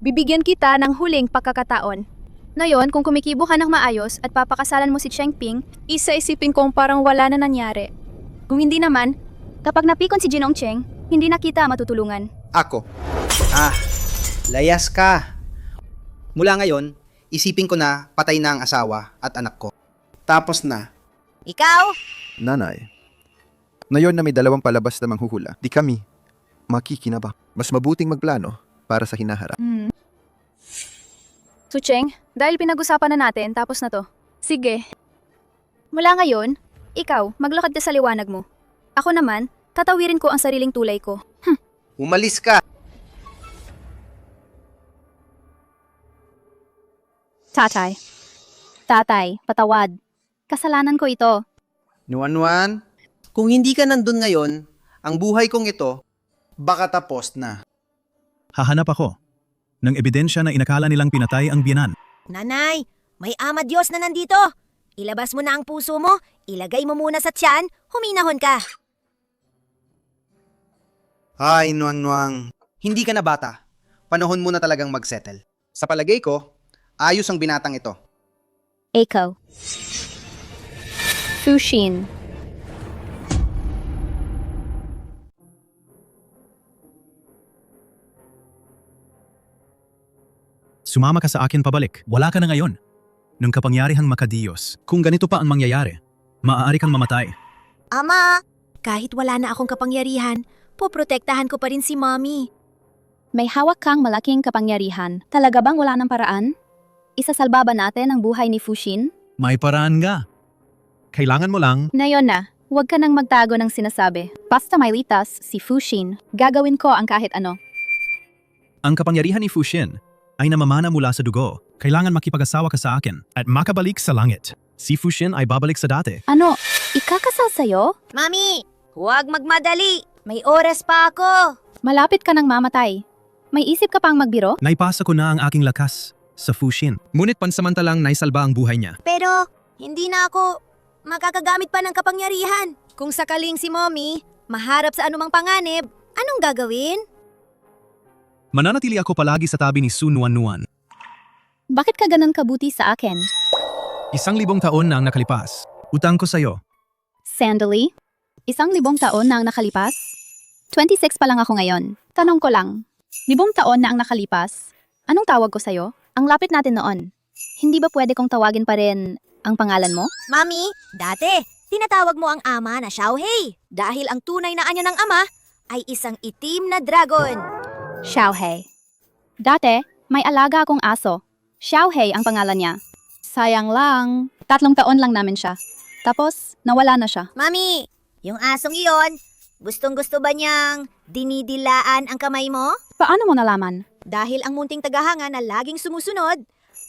bibigyan kita ng huling pagkakataon. Ngayon, kung kumikibo ka ng maayos at papakasalan mo si Changping, isa-isipin kong parang wala na nangyari. Kung hindi naman, kapag napikon si Jinong Cheng, hindi na kita matutulungan.
Ako. Layas ka. Mula ngayon, isipin ko na patay na ang asawa at anak ko. Tapos na.
Ikaw?
Nanay, ngayon na may 2 palabas na manghuhula, di kami makikinabang. Mas mabuting magplano para sa hinaharap.
So Cheng, dahil pinag-usapan na natin, tapos na to. Sige. Mula ngayon, ikaw, maglakad ka sa liwanag mo. Ako naman, tatawirin ko ang sariling tulay ko.
Umalis ka.
Tatay, patawad. Kasalanan ko ito.
Nuan, kung hindi ka nandun ngayon, ang buhay kong ito, baka tapos na.
Hahanap ako ng ebidensya na inakala nilang pinatay ang biyanan.
Nanay, may ama Diyos na nandito. Ilabas mo na ang puso mo, ilagay mo muna sa tiyan, huminahon ka.
Ay, Nuang, hindi ka na bata. Panahon mo na talagang magsettle. Sa palagay ko, ayos ang binatang ito.
Eiko. Fushin.
Sumama ka sa akin pabalik. Wala ka na ngayon. Nung kapangyarihang makadiyos, kung ganito pa ang mangyayari, maaari kang mamatay.
Ama, kahit wala na akong kapangyarihan, poprotektahan ko pa rin si Mommy.
May hawak kang malaking kapangyarihan. Talaga bang wala ng paraan? Isasalba ba natin ang buhay ni Fushin?
May paraan nga. Kailangan mo lang.
Ngayon na, huwag ka nang magtago ng sinasabi. Basta may litas si Fushin, gagawin ko ang kahit ano.
Ang kapangyarihan ni Fushin ay namamana mula sa dugo. Kailangan makipag-asawa ka sa akin at makabalik sa langit. Si Fushin ay babalik sa dati.
Ano? Ikakasal sa'yo?
Mami, huwag magmadali. May oras pa ako.
Malapit ka nang mamatay. May isip ka pang magbiro?
Naipasa ko na ang aking lakas sa Fushin. Ngunit pansamantalang naisalba ang buhay niya.
Pero, hindi na ako makakagamit pa ng kapangyarihan. Kung sakaling si Mommy maharap sa anumang panganib, anong gagawin?
Mananatili ako palagi sa tabi ni Su Nuan.
Bakit ka ganun kabuti sa akin?
1,000 taon na ang nakalipas. Utang ko sa'yo.
Sandali? 1,000 taon na ang nakalipas? 26 pa lang ako ngayon. Tanong ko lang, 1,000 taon na ang nakalipas? Anong tawag ko sa'yo? Ang lapit natin noon. Hindi ba pwede kong tawagin pa rin ang pangalan mo?
Mami, dati, tinatawag mo ang ama na Xiaohei dahil ang tunay na anyo ng ama ay isang itim na dragon.
Xiaohei. Dati, may alaga akong aso. Xiaohei ang pangalan niya. Sayang lang, 3 taon lang namin siya. Tapos, nawala na siya.
Mami, yung asong iyon, gustong-gusto ba niyang dinidilaan ang kamay mo?
Paano mo nalaman?
Dahil ang munting tagahanga na laging sumusunod,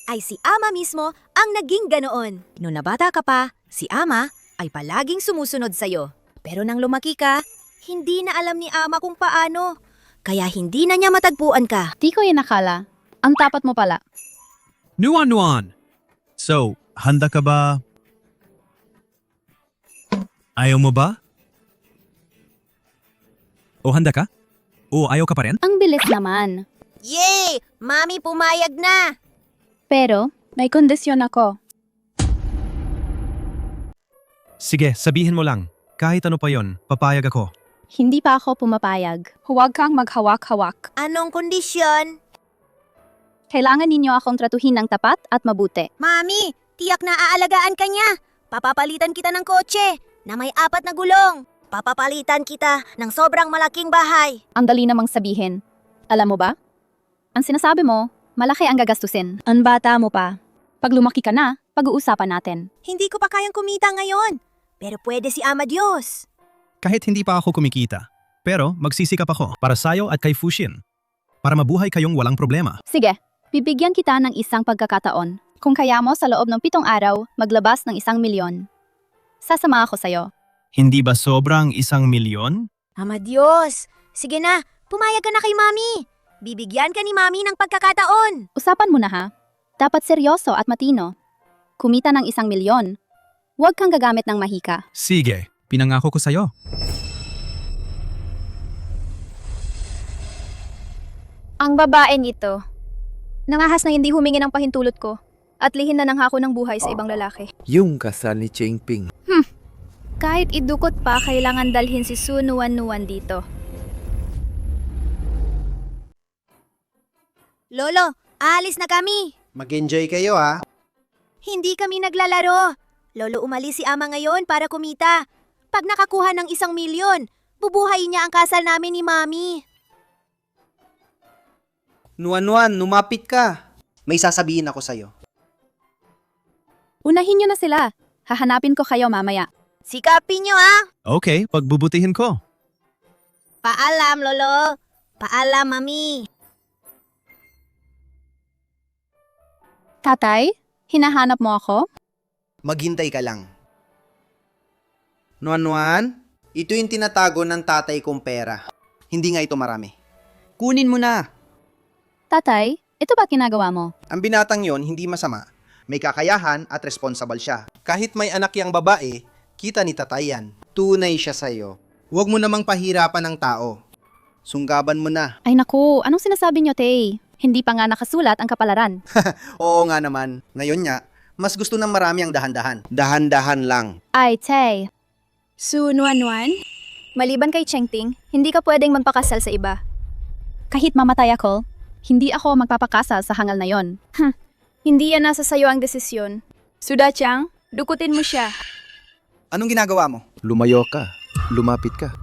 ay si Ama mismo ang naging ganoon. Noong nabata ka pa, si Ama ay palaging sumusunod sa'yo. Pero nang lumaki ka, hindi na alam ni Ama kung paano. Kaya hindi na niya matagpuan ka.
Di ko yan nakala. Ang tapat mo pala.
Nuan! So, handa ka ba? Ayaw mo ba? O handa ka? O ayaw ka pa rin?
Ang bilis naman.
Yay! Mami, pumayag na!
Pero, may kondisyon ako.
Sige, sabihin mo lang. Kahit ano pa yon, papayag ako.
Hindi pa ako pumapayag. Huwag kang maghawak-hawak.
Anong kondisyon?
Kailangan ninyo akong tratuhin ng tapat at mabuti.
Mami, tiyak na aalagaan ka niya. Papapalitan kita ng kotse na may 4 na gulong. Papapalitan kita ng sobrang malaking bahay.
Ang dali namang sabihin. Alam mo ba? Ang sinasabi mo, malaki ang gagastusin. Ang bata mo pa. Pag lumaki ka na, pag-uusapan natin.
Hindi ko pa kayang kumita ngayon. Pero pwede si Ama Diyos.
Kahit hindi pa ako kumikita. Pero magsisikap ako para sayo at kay Fushin. Para mabuhay kayong walang problema.
Sige, bibigyan kita ng isang pagkakataon. Kung kaya mo sa loob ng 7 araw, maglabas ng 1 milyon. Sasama ako sa'yo.
Hindi ba sobrang 1 milyon?
Ama Diyos, sige na, pumayag ka na kay Mami. Bibigyan ka ni Mami ng pagkakataon.
Usapan mo na ha. Dapat seryoso at matino. Kumita ng 1 milyon. Huwag kang gagamit ng mahika.
Sige, pinangako ko sa'yo.
Ang babaeng ito. Nangahas na hindi humingi ng pahintulot ko at lihin na ng hako ng buhay sa ibang lalaki.
Yung kasal ni Cheng Ping.
Kahit idukot pa, kailangan dalhin si Su Nuan dito.
Lolo, alis na kami.
Mag-enjoy kayo ha.
Hindi kami naglalaro. Lolo, umalis si Ama ngayon para kumita. Pag nakakuha ng 1 milyon, bubuhayin niya ang kasal namin ni Mami.
Nuan, lumapit ka. May sasabihin ako sa'yo.
Unahin nyo na sila. Hahanapin ko kayo mamaya.
Sikapin niyo ah.
Okay, pagbubutihin ko.
Paalam, Lolo. Paalam, Mami.
Tatay, hinahanap mo ako?
Maghintay ka lang. Nuan, ito yung tinatago ng tatay kong pera. Hindi nga ito marami. Kunin mo na.
Tatay, ito ba ginagawa mo?
Ang binatang yon hindi masama. May kakayahan at responsible siya. Kahit may anak yang babae, kita ni tatay yan. Tunay siya sa'yo. Huwag mo namang pahirapan ng tao. Sunggaban mo na.
Ay naku, anong sinasabi nyo, Tay? Hindi pa nga nakasulat ang kapalaran.
Oo nga naman. Ngayon nga, mas gusto ng marami ang dahan-dahan. Dahan-dahan lang.
Ay, Tay.
Su Nuan, maliban kay Chengting, hindi ka pwedeng magpakasal sa iba.
Kahit mamatay ako, hindi ako magpapakasal sa hangal na yon.
Hindi yan nasa sayo ang desisyon. Sudachang, dukutin mo siya.
Anong ginagawa mo?
Lumayo ka. Lumapit ka.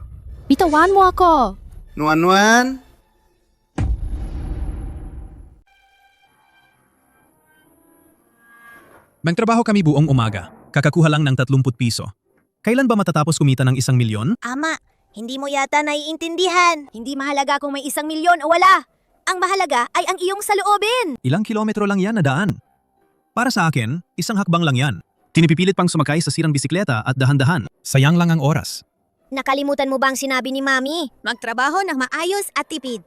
Bitawan mo ako!
Nuan.
Magtrabaho kami buong umaga. Kakakuha lang ng 30 piso. Kailan ba matatapos kumita ng 1 milyon?
Ama, hindi mo yata naiintindihan. Hindi mahalaga kung may 1 milyon o wala. Ang mahalaga ay ang iyong saloobin.
Ilang kilometro lang yan na daan. Para sa akin, 1 hakbang lang yan. Tinipipilit pang sumakay sa sirang bisikleta at dahan-dahan. Sayang lang ang oras.
Nakalimutan mo bang sinabi ni Mami? Magtrabaho ng maayos at tipid.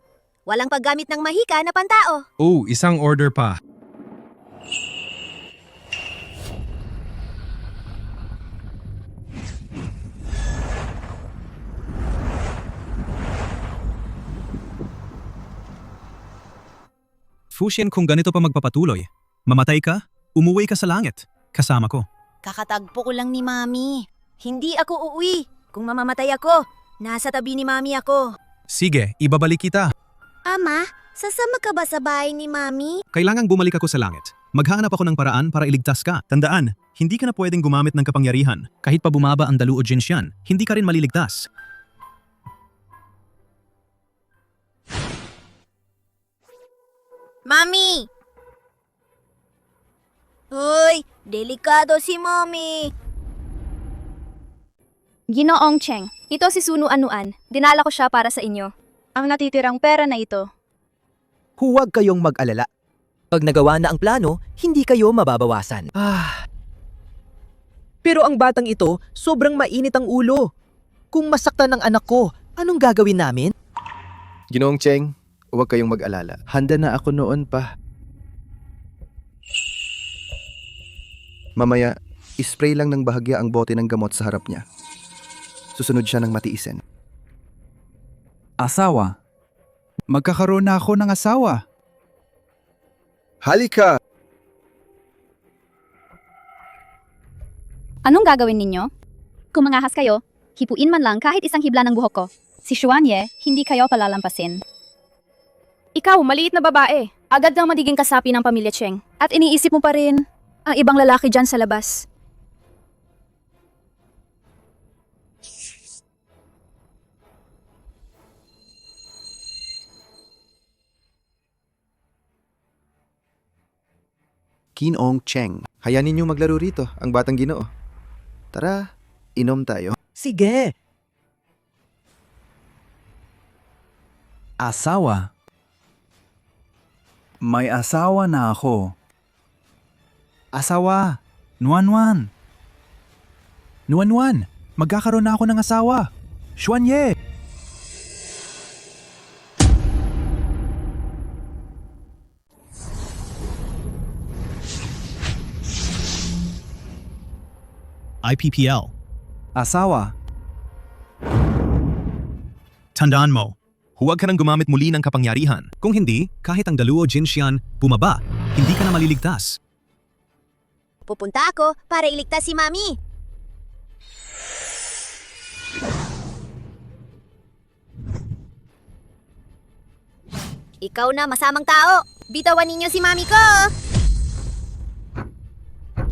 Walang paggamit ng mahika na pantao.
Oh, 1 order pa.
Fushin, kung ganito pa magpapatuloy, mamatay ka, umuwi ka sa langit, kasama ko.
Kakatagpo ko lang ni Mami. Hindi ako uuwi. Kung mamamatay ako, nasa tabi ni Mami ako.
Sige, ibabalik kita.
Ama, sasama ka ba sa bahay ni Mami?
Kailangang bumalik ako sa langit. Maghahanap ako ng paraan para iligtas ka. Tandaan, hindi ka na pwedeng gumamit ng kapangyarihan. Kahit pa bumaba ang dalu o jinsyan, hindi ka rin maliligtas.
Mami! Hoy, delikado si Mami.
Ginoong Cheng, ito si Su Nuan. Dinala ko siya para sa inyo. Ang natitirang pera na ito.
Huwag kayong mag-alala. Pag nagawa na ang plano, hindi kayo mababawasan. Pero ang batang ito, sobrang mainit ang ulo. Kung masaktan ng anak ko, anong gagawin namin?
Ginoong Cheng, huwag kayong mag-alala. Handa na ako noon pa. Mamaya, ispray lang ng bahagya ang bote ng gamot sa harap niya. Susunod siya ng matiisin.
Asawa. Magkakaroon na ako ng asawa.
Halika!
Anong gagawin ninyo? Kung mangahas kayo, Hipuin man lang kahit isang hibla ng buhok ko. Si Xuanye, hindi kayo palalampasin.
Ikaw, maliit na babae. Agad kang magiging kasapi ng pamilya Cheng. At iniisip mo pa rin ang ibang lalaki dyan sa labas.
Kinong Cheng. Hayaan ninyo maglaro rito, ang batang Ginoo. Tara, inom tayo.
Sige.
Asawa. May asawa na ako. Asawa. Nuan-nuan. Nuan-nuan. Magkakaroon na ako ng asawa. Xuanye.
IPPL.
Asawa.
Tandaan mo, huwag ka nang gumamit muli ng kapangyarihan. Kung hindi, kahit ang Daluo Jinxian bumaba, hindi ka na maliligtas.
Pupunta ako para iligtas si Mami. Ikaw na, masamang tao. Bitawan ninyo si Mami ko.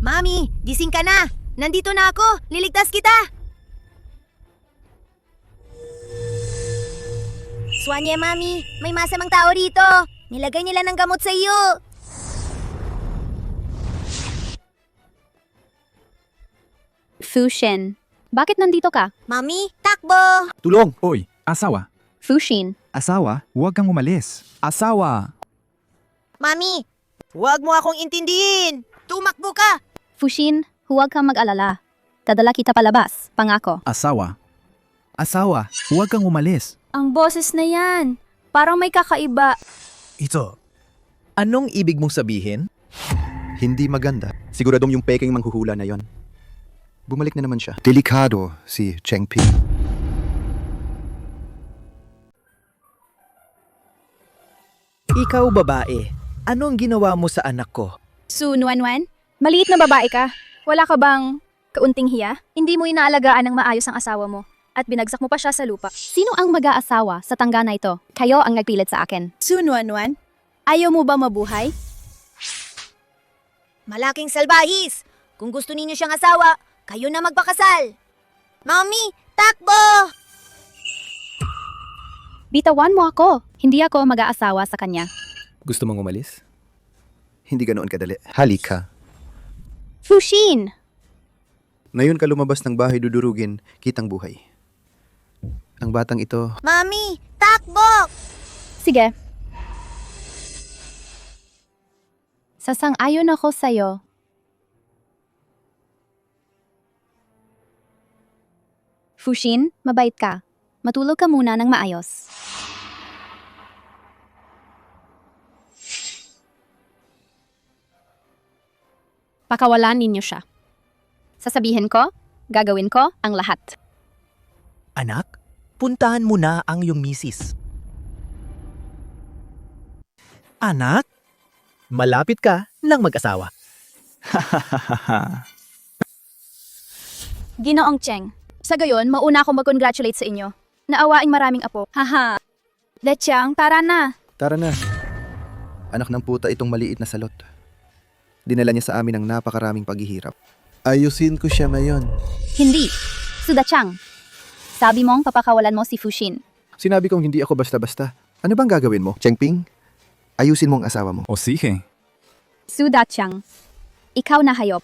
Mami, gising ka na. Nandito na ako. Liligtas kita. Xuanye, Mami. May masamang tao rito. Nilagay nila ng gamot sa iyo.
Fuxin, bakit nandito ka?
Mami, takbo.
Tulong! Oy, asawa.
Fuxin,
Asawa, huwag kang umalis. Asawa.
Mami, huwag mo akong intindihin. Tumakbo ka.
Fuxin, huwag kang mag-alala. Dadala kita palabas, pangako.
Asawa. Asawa, huwag kang umalis.
Ang boses na yan. Parang may kakaiba.
Ito. Anong ibig mong sabihin?
Hindi maganda. Siguradong yung peking manghuhula na yon. Bumalik na naman siya. Delikado si Cheng Ping.
Ikaw, babae. Anong ginawa mo sa anak ko?
Su Nuan-Nuan, maliit na babae ka. Wala ka bang kaunting hiya? Hindi mo inaalagaan ng maayos ang asawa mo. At binagsak mo pa siya sa lupa.
Sino ang mag-aasawa sa tangga na ito? Kayo ang nagpilit sa akin.
Su Nuan-Nuan, ayaw mo ba mabuhay?
Malaking salbahis. Kung gusto ninyo siyang asawa, kayo na magpakasal. Mami, takbo!
Bitawan mo ako. Hindi ako mag-aasawa sa kanya.
Gusto mong umalis? Hindi ganoon kadali. Halika.
Fuxin!
Ngayon ka lumabas ng bahay dudurugin, kitang buhay. Ang batang ito,
Mami, takbo!
Sige. Sasang-ayon ako sa'yo. Fuxin, mabait ka. Matulog ka muna ng maayos. Pakawalan ninyo siya. Sasabihin ko, gagawin ko ang lahat.
Anak, puntahan mo na ang iyong misis. Anak, malapit ka ng mag-asawa.
Ginoong Cheng, sa gayon, mauna ako mag-congratulate sa inyo. Naawaing maraming apo. Haha. Lechang, tara na.
tara na. Anak ng puta itong maliit na salot. Dinala niya sa amin ang napakaraming paghihirap. Ayusin ko siya ngayon.
Hindi. Sudachang. Sabi mong papakawalan mo si Fuxin.
Sinabi kong hindi ako basta-basta. Ano bang gagawin mo, Cheng Ping? Ayusin mo ang asawa mo.
O sige.
Sudachang. Ikaw na hayop.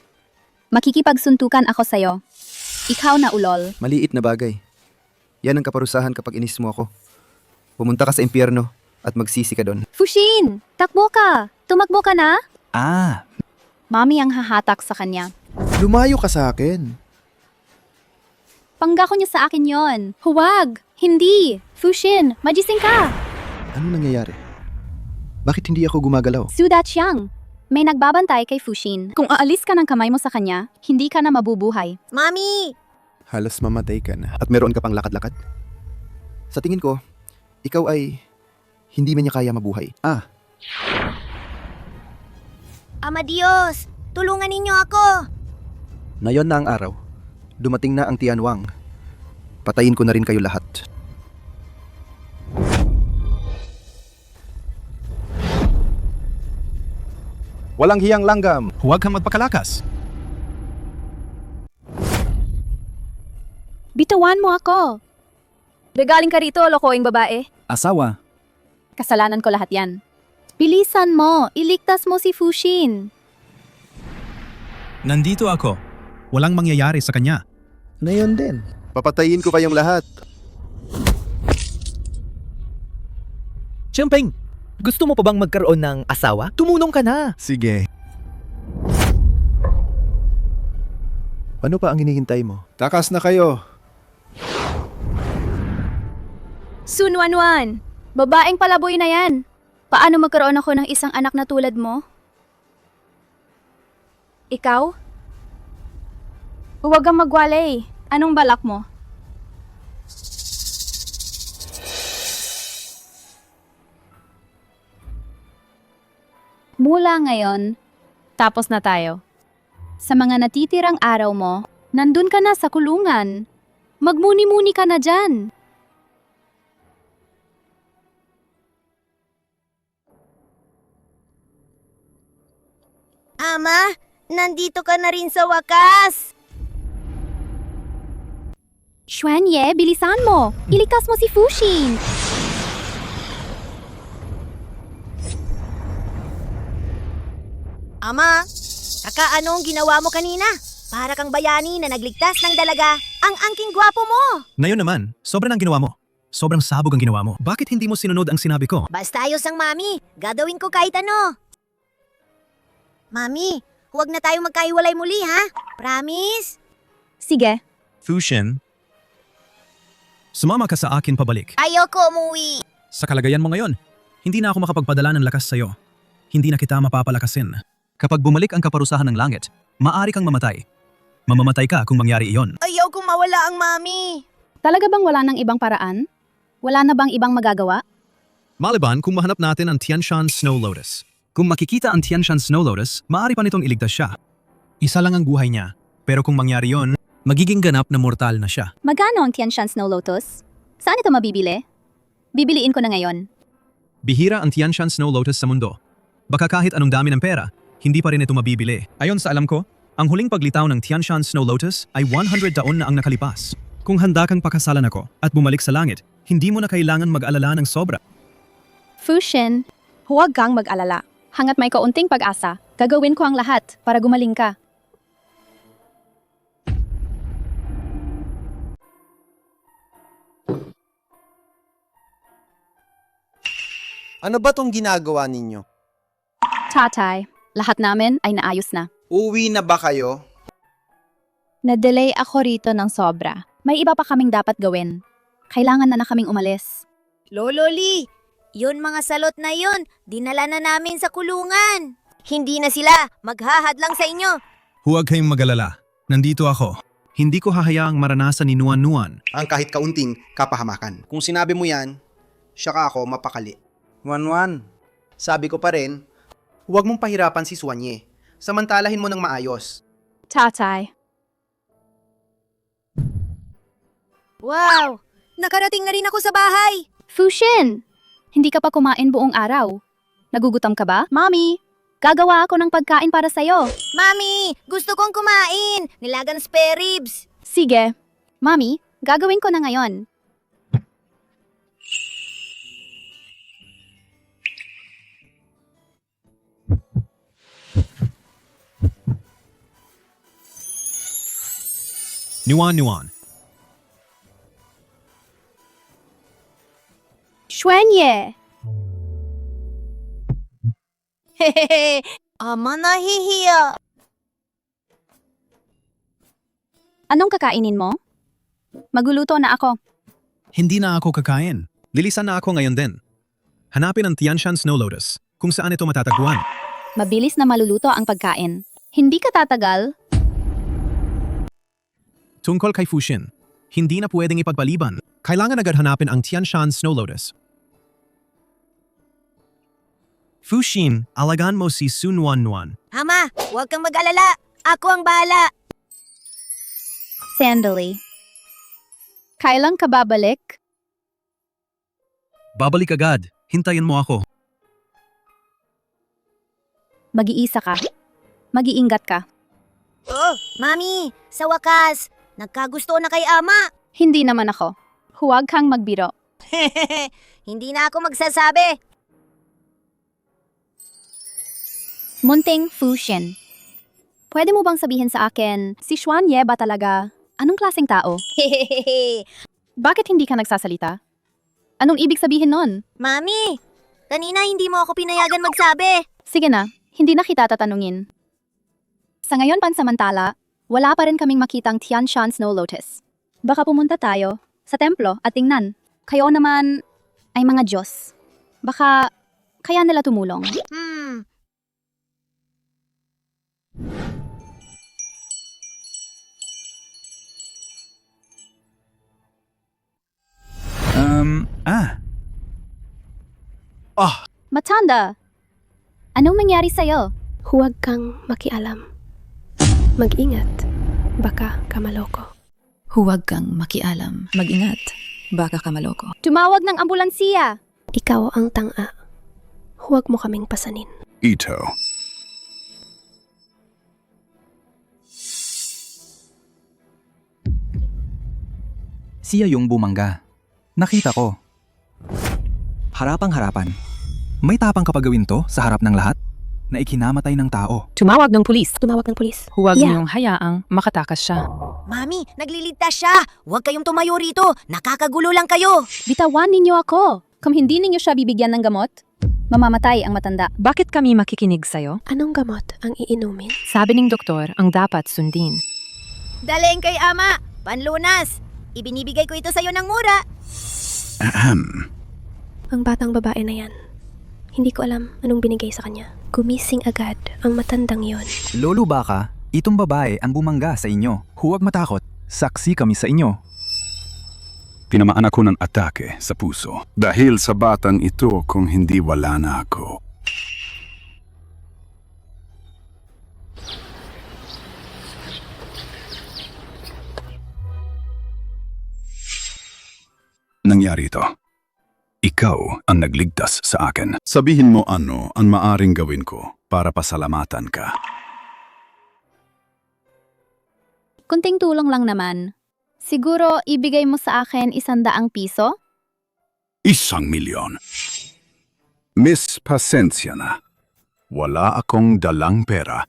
Makikipagsuntukan ako sa'yo. Ikaw na ulol.
Maliit na bagay. Yan ang kaparusahan kapag inis mo ako. Pumunta ka sa impyerno at magsisi ka doon.
Fuxin! Takbo ka! Tumakbo ka na?
Ah,
Mami ang hahatak sa kanya.
Lumayo ka sa akin.
Panggako niya sa akin yon. Huwag! Hindi! Fuxin, magising ka!
Ano nangyayari? Bakit hindi ako gumagalaw?
Sudachang. May nagbabantay kay Fuxin. Kung aalis ka ng kamay mo sa kanya, hindi ka na mabubuhay.
Mami!
Halos mamatay ka na. At meron ka pang lakad-lakad? Sa tingin ko, ikaw ay hindi man niya kaya mabuhay.
Ama Diyos, tulungan ninyo ako.
Nayon na ang araw. Dumating na ang Tianwang. Patayin ko na rin kayo lahat.
Walang hiyang langgam. Huwag kang magpakalakas.
Bitawan mo ako.
Regaling ka rito, lokoing babae.
Asawa,
Kasalanan ko lahat yan. Bilisan mo, iligtas mo si Fushin.
Nandito ako. Walang mangyayari sa kanya.
Na yun din. Papatayin ko kayong lahat.
Xiangping, gusto mo pa bang magkaroon ng asawa? Tumunong ka na.
Sige. Ano pa ang hinihintay mo? Takas na kayo.
Sun Wanwan, babaeng palaboy na yan. Paano magkaroon ako ng isang anak na tulad mo? Ikaw? Huwag kang magwalay. Anong balak mo?
Mula ngayon, tapos na tayo. Sa mga natitirang araw mo, nandun ka na sa kulungan. Magmuni-muni ka na dyan.
Ama, nandito ka na rin sa wakas!
Xuanye, bilisan mo! Ilikas mo si Fushin!
Ama, anong ginawa mo kanina? Para kang bayani na nagligtas ng dalaga. Ang angking gwapo mo!
Ngayon naman, sobrang ang ginawa mo. Sobrang sabog ang ginawa mo. Bakit hindi mo sinunod ang sinabi ko?
Basta ayos ang mami. Gagawin ko kahit ano. Mami, huwag na tayong magkahiwalay muli ha? Promise?
Sige.
Fushin, sumama ka sa akin pabalik.
Ayoko umuwi.
Sa kalagayan mo ngayon, hindi na ako makapagpadala ng lakas sa'yo. Hindi na kita mapapalakasin. Kapag bumalik ang kaparusahan ng langit, maaari kang mamatay. Mamamatay ka kung mangyari iyon.
Ayaw kong mawala ang mami.
Talaga bang wala ng ibang paraan? Wala na bang ibang magagawa?
Maliban kung mahanap natin ang Tianshan Snow Lotus. Kung makikita ang Tianshan Snow Lotus, maaari pa nitong iligtas siya. Isa lang ang buhay niya, pero kung mangyari yon, magiging ganap na mortal na siya.
Magkano ang Tianshan Snow Lotus? Saan ito mabibili? Bibiliin ko na ngayon.
Bihira ang Tianshan Snow Lotus sa mundo. Baka kahit anong dami ng pera, hindi pa rin ito mabibili. Ayon sa alam ko, ang huling paglitaw ng Tianshan Snow Lotus ay 100 taon na ang nakalipas. Kung handa kang pakasalan ako at bumalik sa langit, hindi mo na kailangan mag-alala ng sobra.
Fushin, huwag kang mag-alala. Hangat may kaunting pag-asa, gagawin ko ang lahat para gumaling ka.
Ano ba tong ginagawa ninyo?
Tatay, lahat namin ay naayos na.
Uwi na ba kayo?
Na-delay ako rito ng sobra. May iba pa kaming dapat gawin. Kailangan na kaming umalis.
Lolo Lee, yun mga salot na yun, dinala na namin sa kulungan. Hindi na sila maghahadlang sa inyo.
Huwag kayong mag-alala. Nandito ako. Hindi ko hahayaang maranasan ni Nuan Nuan
Ang kahit kaunting kapahamakan. Kung sinabi mo yan, siya ka ako mapakali. Wanwan, sabi ko pa rin, huwag mong pahirapan si Suanye. Samantalahin mo ng maayos.
Tatay.
Wow! Nakarating na rin ako sa bahay!
Fushin! Hindi ka pa kumain buong araw. Nagugutom ka ba? Mommy, gagawa ako ng pagkain para sa'yo.
Mami, gusto kong kumain! Nilagang spare ribs!
Sige. Mommy, gagawin ko na ngayon.
Nuan Nuan.
Xuanye!
Hehehe! Ama, nahihiya!
Anong kakainin mo? Magluluto na ako.
Hindi na ako kakain. Lilisan na ako ngayon din. Hanapin ang Tianshan Snow Lotus kung saan ito matatagpuan.
Mabilis na maluluto ang pagkain. Hindi ka tatagal.
Tungkol kay Fushin, hindi na pwedeng ipagpaliban. Kailangan agad hanapin ang Tianshan Snow Lotus. Fushin, alagaan mo si Sun Nuan Nuan.
Ama, huwag kang mag-alala! Ako ang bahala!
Sandali. Kailan ka babalik?
Babalik agad. Hintayin mo ako.
Mag-iisa ka. Mag-iingat ka.
Oh, Mami, sa wakas, nagkagusto na kay Ama.
Hindi naman ako. Huwag kang magbiro.
Hindi na ako magsasabi.
Munting Fushin. Pwede mo bang sabihin sa akin, si Xuan Ye ba talaga? Anong klaseng tao? Bakit hindi ka nagsasalita? Anong ibig sabihin nun?
Mami, kanina hindi mo ako pinayagan magsabi.
Sige na, hindi na kita tatanungin. Sa ngayon pansamantala, wala pa rin kaming makitang Tianshan Snow Lotus. Baka pumunta tayo sa templo at tingnan. Kayo naman ay mga Diyos. Baka kaya nila tumulong. Matanda, anong nangyari sa'yo?
Huwag kang makialam. Mag-ingat. Baka ka maloko.
Huwag kang makialam. Mag-ingat. Baka ka maloko.
Tumawag ng ambulansiya.
Ikaw ang tanga. Huwag mo kaming pasanin.
Ito.
Siya yung bumangga. Nakita ko. Harapang-harapan. May tapang kapag gawin to sa harap ng lahat na ikinamatay ng tao.
Tumawag ng pulis.
Tumawag ng pulis.
Huwag
Yeah.
niyong hayaang makatakas siya.
Mami, nagliligtas siya. Huwag kayong tumayo rito. Nakakagulo lang kayo.
Bitawan ninyo ako. Kung hindi ninyo siya bibigyan ng gamot, mamamatay ang matanda.
Bakit kami makikinig sa'yo?
Anong gamot ang iinumin?
Sabi ng doktor ang dapat sundin.
Daling kay Ama. Panlunas. Ibinibigay ko ito sa'yo ng mura.
Ang batang babae na yan. Hindi ko alam anong binigay sa kanya. Gumising agad ang matandang yon.
Lolo baka, itong babae ang bumangga sa inyo. Huwag matakot. Saksi kami sa inyo.
Tinamaan ako ng atake sa puso. Dahil sa batang ito kung hindi wala na ako. Nangyari ito. Ikaw ang nagligtas sa akin. Sabihin mo ano ang maaring gawin ko para pasalamatan ka.
Kunting tulong lang naman. Siguro ibigay mo sa akin 100 piso?
1,000,000. Miss, pasensya na. Wala akong dalang pera.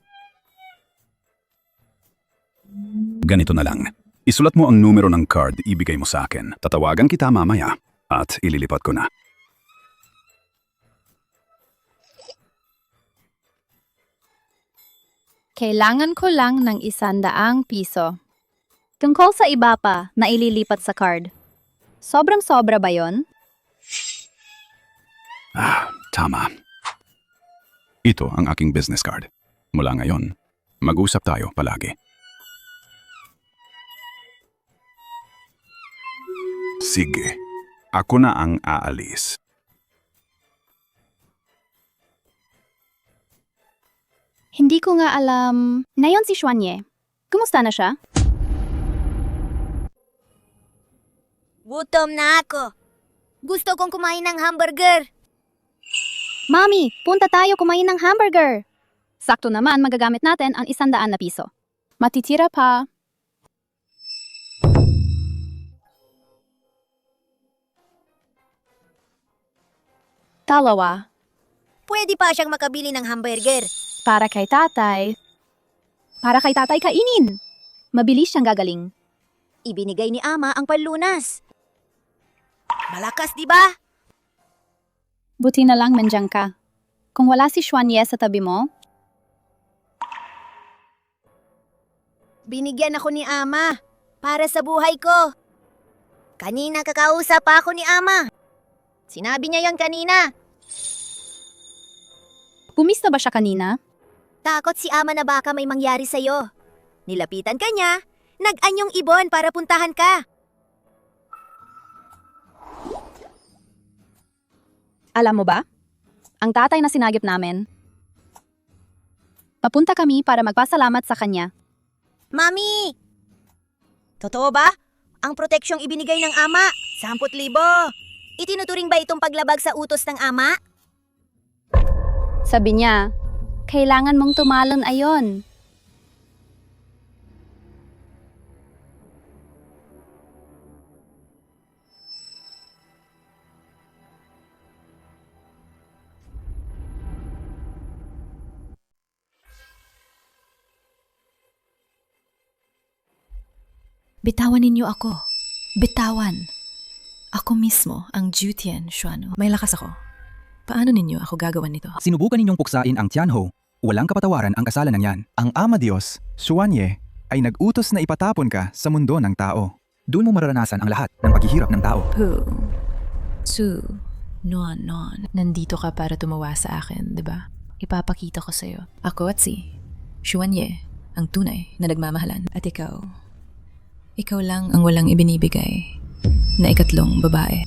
Ganito na lang. Isulat mo ang numero ng card ibigay mo sa akin. Tatawagan kita mamaya at ililipat ko na.
Kailangan ko lang ng 100 piso. Tungkol sa iba pa na ililipat sa card. Sobrang-sobra ba yon?
Tama. Ito ang aking business card. Mula ngayon, mag-usap tayo palagi. Sige, ako na ang aalis.
Hindi ko nga alam. Ngayon si Xuan Ye. Kumusta na siya?
Gutom na ako. Gusto kong kumain ng hamburger.
Mami, punta tayo kumain ng hamburger. Sakto naman magagamit natin ang 100 piso. Matitira pa. Dalawa.
Pwede pa siyang makabili ng hamburger.
Para kay tatay. Para kay tatay kainin. Mabilis siyang gagaling.
Ibinigay ni Ama ang panlunas. Malakas, di ba?
Buti na lang nandiyan ka. Kung wala si Xuan Ye sa tabi mo,
Binigyan ako ni Ama para sa buhay ko. Kanina kakausap pa ako ni Ama. Sinabi niya yon kanina.
pumista ba siya kanina?
Takot si Ama na baka may mangyari sa'yo. Nilapitan ka niya, nag-anyong ibon para puntahan ka.
Alam mo ba? Ang tatay na sinagip namin. Papunta kami para magpasalamat sa kanya.
Mami! Totoo ba? ang proteksyong ibinigay ng ama. 10,000. Itinuturing ba itong paglabag sa utos ng ama?
Sabi niya, kailangan mong tumalon ayon.
Bitawan ninyo ako. Bitawan. Ako mismo ang Jutian Xuanu. May lakas ako. Paano ninyo ako gagawan nito?
Sinubukan ninyong puksain ang Tianho. Walang kapatawaran ang kasalanan niyan. Ang Ama Diyos, Xuanye, ay nag-utos na ipatapon ka sa mundo ng tao. Doon mo mararanasan ang lahat ng paghihirap ng tao.
Pu. Su. Non. Nandito ka para tumawa sa akin, di ba? Ipapakita ko sa'yo. Ako at si Xuanye, ang tunay na nagmamahalan. At ikaw lang ang walang ibinibigay na ikatlong babae.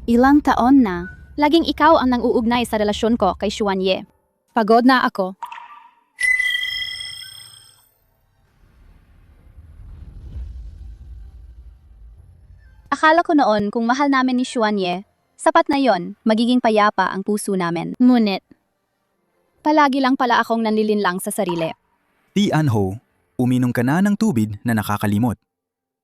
Ilang taon na, laging ikaw ang nang-uugnay sa relasyon ko kay Xuanye. Pagod na ako. Akala ko noon kung mahal namin ni Xuanye, sapat na yon, magiging payapa ang puso namin. Ngunit, palagi lang pala akong nanlilinlang sa sarili.
Tianho, uminom ka na ng tubig na nakakalimot.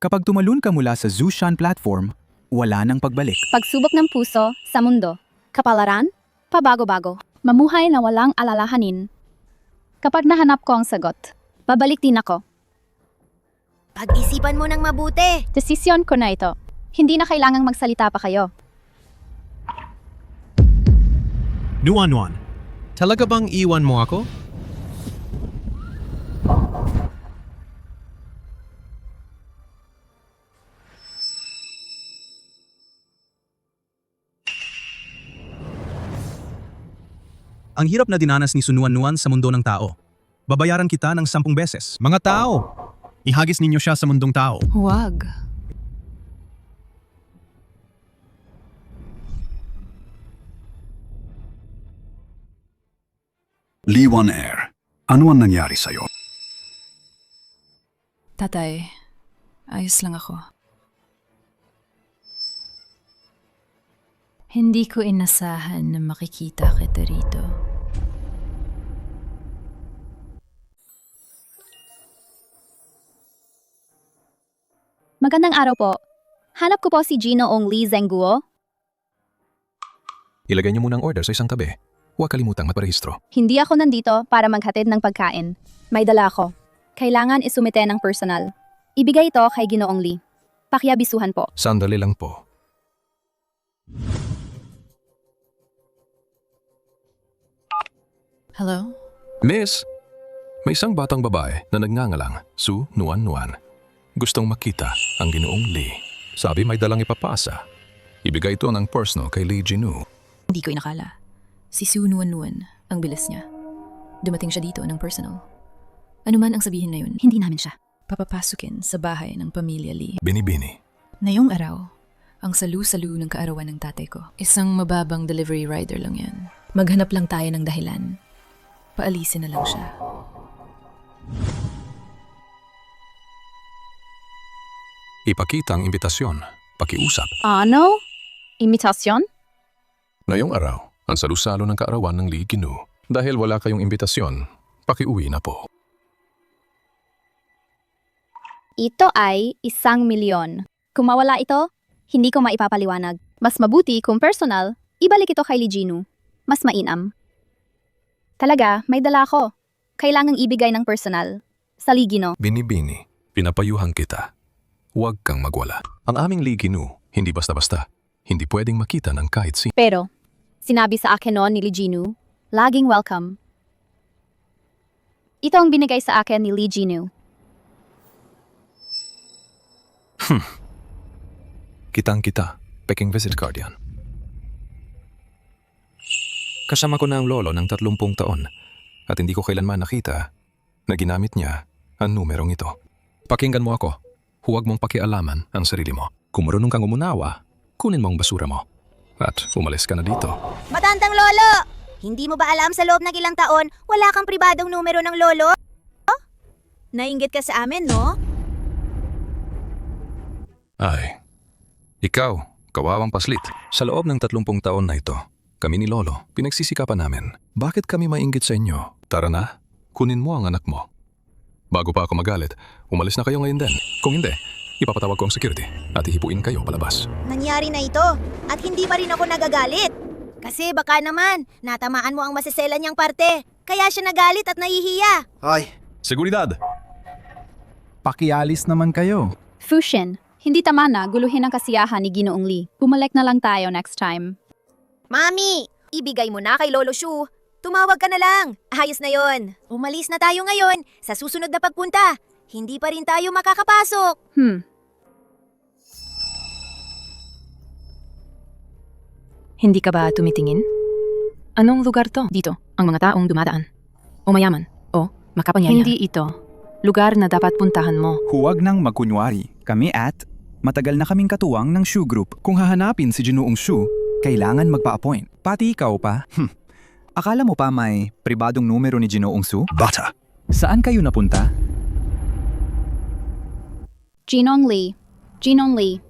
Kapag tumalun ka mula sa Zushan platform, wala nang pagbalik.
Pagsubok ng puso sa mundo. Kapalaran, pabago-bago. Mamuhay na walang alalahanin. Kapag nahanap ko ang sagot, babalik din ako.
Pag-isipan mo ng mabuti.
Desisyon ko na ito. Hindi na kailangang magsalita pa kayo.
Nuan. Talaga bang iwan mo ako? Ang hirap na dinanas ni Sunuan-Nuan sa mundo ng tao. Babayaran kita ng 10 beses. Mga tao! Ihagis ninyo siya sa mundong tao.
Huwag.
Liwan Air, ano ang nangyari sa'yo?
Tatay, ayos lang ako. Hindi ko inasahan na makikita kita rito.
Magandang araw po. Hanap ko po si Ginoong Lee Zengguo.
Ilagay niyo muna ang order sa isang tabi. Huwag kalimutang magparehistro.
Hindi ako nandito para maghatid ng pagkain. May dala ako. Kailangan isumite ng personal. Ibigay ito kay Ginoong Lee. Pakiabisuhan po.
Sandali lang po.
Hello?
Miss, may isang batang babae na nagngangalang Su Nuan-Nuan. Gustong makita ang Ginoong Lee. Sabi may dalang ipapasa. Ibigay ito ng personal kay Lee Jinu.
Hindi ko inakala. Si Su Nuan-Nuan, ang bilis niya. Dumating siya dito ng personal. Ano man ang sabihin na yun, hindi namin siya papapasukin sa bahay ng pamilya Lee.
Bini-bini.
Ngayong araw, ang salu-salu ng kaarawan ng tatay ko. Isang mababang delivery rider lang yan. Maghanap lang tayo ng dahilan. Paalisin na lang siya.
Ipakita ang imbitasyon. Pakiusap.
Ano? Imitasyon?
Ngayong araw, ang salusalo ng kaarawan ng Lee Ginu. Dahil wala kayong imbitasyon, pakiuwi na po.
Ito ay 1,000,000. Kung mawala ito, hindi ko maipapaliwanag. Mas mabuti kung personal, ibalik ito kay Lee Jinu. Mas mainam. Talaga, may dala ako. Kailangang ibigay ng personal. Sa Lee Gino.
Bini-bini, pinapayuhan kita. Huwag kang magwala. Ang aming Lee Ginu, hindi basta-basta. Hindi pwedeng makita ng kahit sino.
Pero, sinabi sa akin noon ni Lee Jinu, laging welcome. Ito ang binigay sa akin ni Lee Jinu.
Kitang-kita, peking visit card yan. Kasama ko na ang lolo ng 30 taon at hindi ko kailanman nakita na ginamit niya ang numerong ito. Pakinggan mo ako. Huwag mong pakialaman ang sarili mo. Kung marunong kang umunawa, kunin mo ang basura mo. At umalis ka na dito.
Matandang lolo! Hindi mo ba alam sa loob ng ilang taon, wala kang pribadong numero ng lolo? Nainggit ka sa amin, no?
Ay, ikaw, kawawang paslit. Sa loob ng 30 taon na ito, kami ni Lolo, pinagsisikapan namin. Bakit kami mainggit sa inyo? Tara na, kunin mo ang anak mo. Bago pa ako magalit, umalis na kayo ngayon din. Kung hindi, ipapatawag ko ang security at ihipuin kayo palabas.
Nangyari na ito at hindi pa rin ako nagagalit. Kasi baka naman, natamaan mo ang masisela niyang parte. Kaya siya nagalit at nahihiya.
Hoy,
Seguridad!
Pakialis naman kayo.
Fushin, hindi tama na guluhin ang kasiyahan ni Ginoong Lee. Bumalik na lang tayo next time.
Mami, ibigay mo na kay Lolo Shu. Tumawag ka na lang. Ayos na yon. Umalis na tayo ngayon. Sa susunod na pagpunta, hindi pa rin tayo makakapasok.
Hindi ka ba tumitingin? Anong lugar to? Dito, ang mga taong dumadaan. O mayaman, o makapangyarihan. Hindi ito. Lugar na dapat puntahan mo.
Huwag nang magkunwari. Kami at matagal na kaming katuwang ng Shu Group. Kung hahanapin si Ginoong Shu, kailangan magpa-appoint. Pati ikaw pa. Akala mo pa may pribadong numero ni Ginoong Shu?
Bata.
Saan kayo napunta?
Ginoong Lee. Ginoong Lee.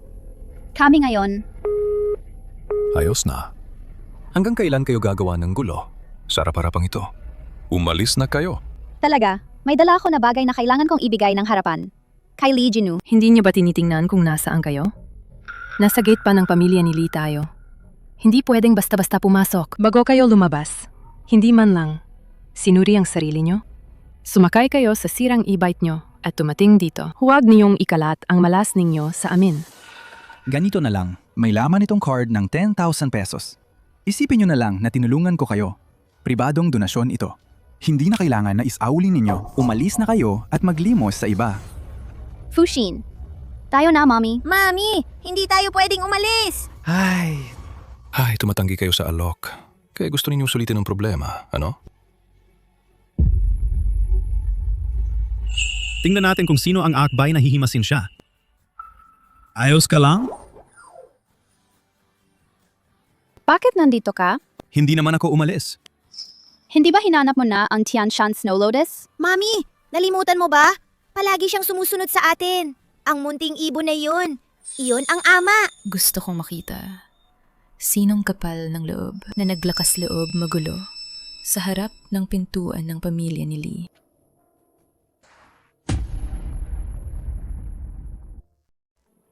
Kami ngayon.
Ayos na. Hanggang kailan kayo gagawa ng gulo? Sarap-harapang ito. Umalis na kayo.
Talaga, may dala ako na bagay na kailangan kong ibigay ng harapan. Kay Lee Jinu.
Hindi niyo ba tinitingnan kung nasaan kayo? Nasa gate pa ng pamilya ni Lee tayo. Hindi pwedeng basta-basta pumasok. Bago kayo lumabas, hindi man lang sinuri ang sarili niyo. Sumakay kayo sa sirang e-bike niyo at tumating dito. Huwag niyong ikalat ang malas ninyo sa amin.
Ganito na lang, may laman itong card ng 10,000 pesos. Isipin nyo na lang na tinulungan ko kayo. Pribadong donasyon ito. Hindi na kailangan na isaulin ninyo, umalis na kayo at maglimos sa iba.
Fushin. Tayo na, Mommy.
Mami, hindi tayo pwedeng umalis.
Ay, tumatanggi kayo sa alok. Kaya gusto ninyong sulitin ang problema, ano?
Tingnan natin kung sino ang akbay na hihimasin siya. Ayos ka lang?
Bakit nandito ka?
Hindi naman ako umalis.
Hindi ba hinanap mo na ang Tianshan Snow Lotus?
Mami, nalimutan mo ba? Palagi siyang sumusunod sa atin. Ang munting ibon na iyon. Iyon ang ama.
Gusto kong makita sinong kapal ng loob na naglakas loob magulo sa harap ng pintuan ng pamilya ni Lee.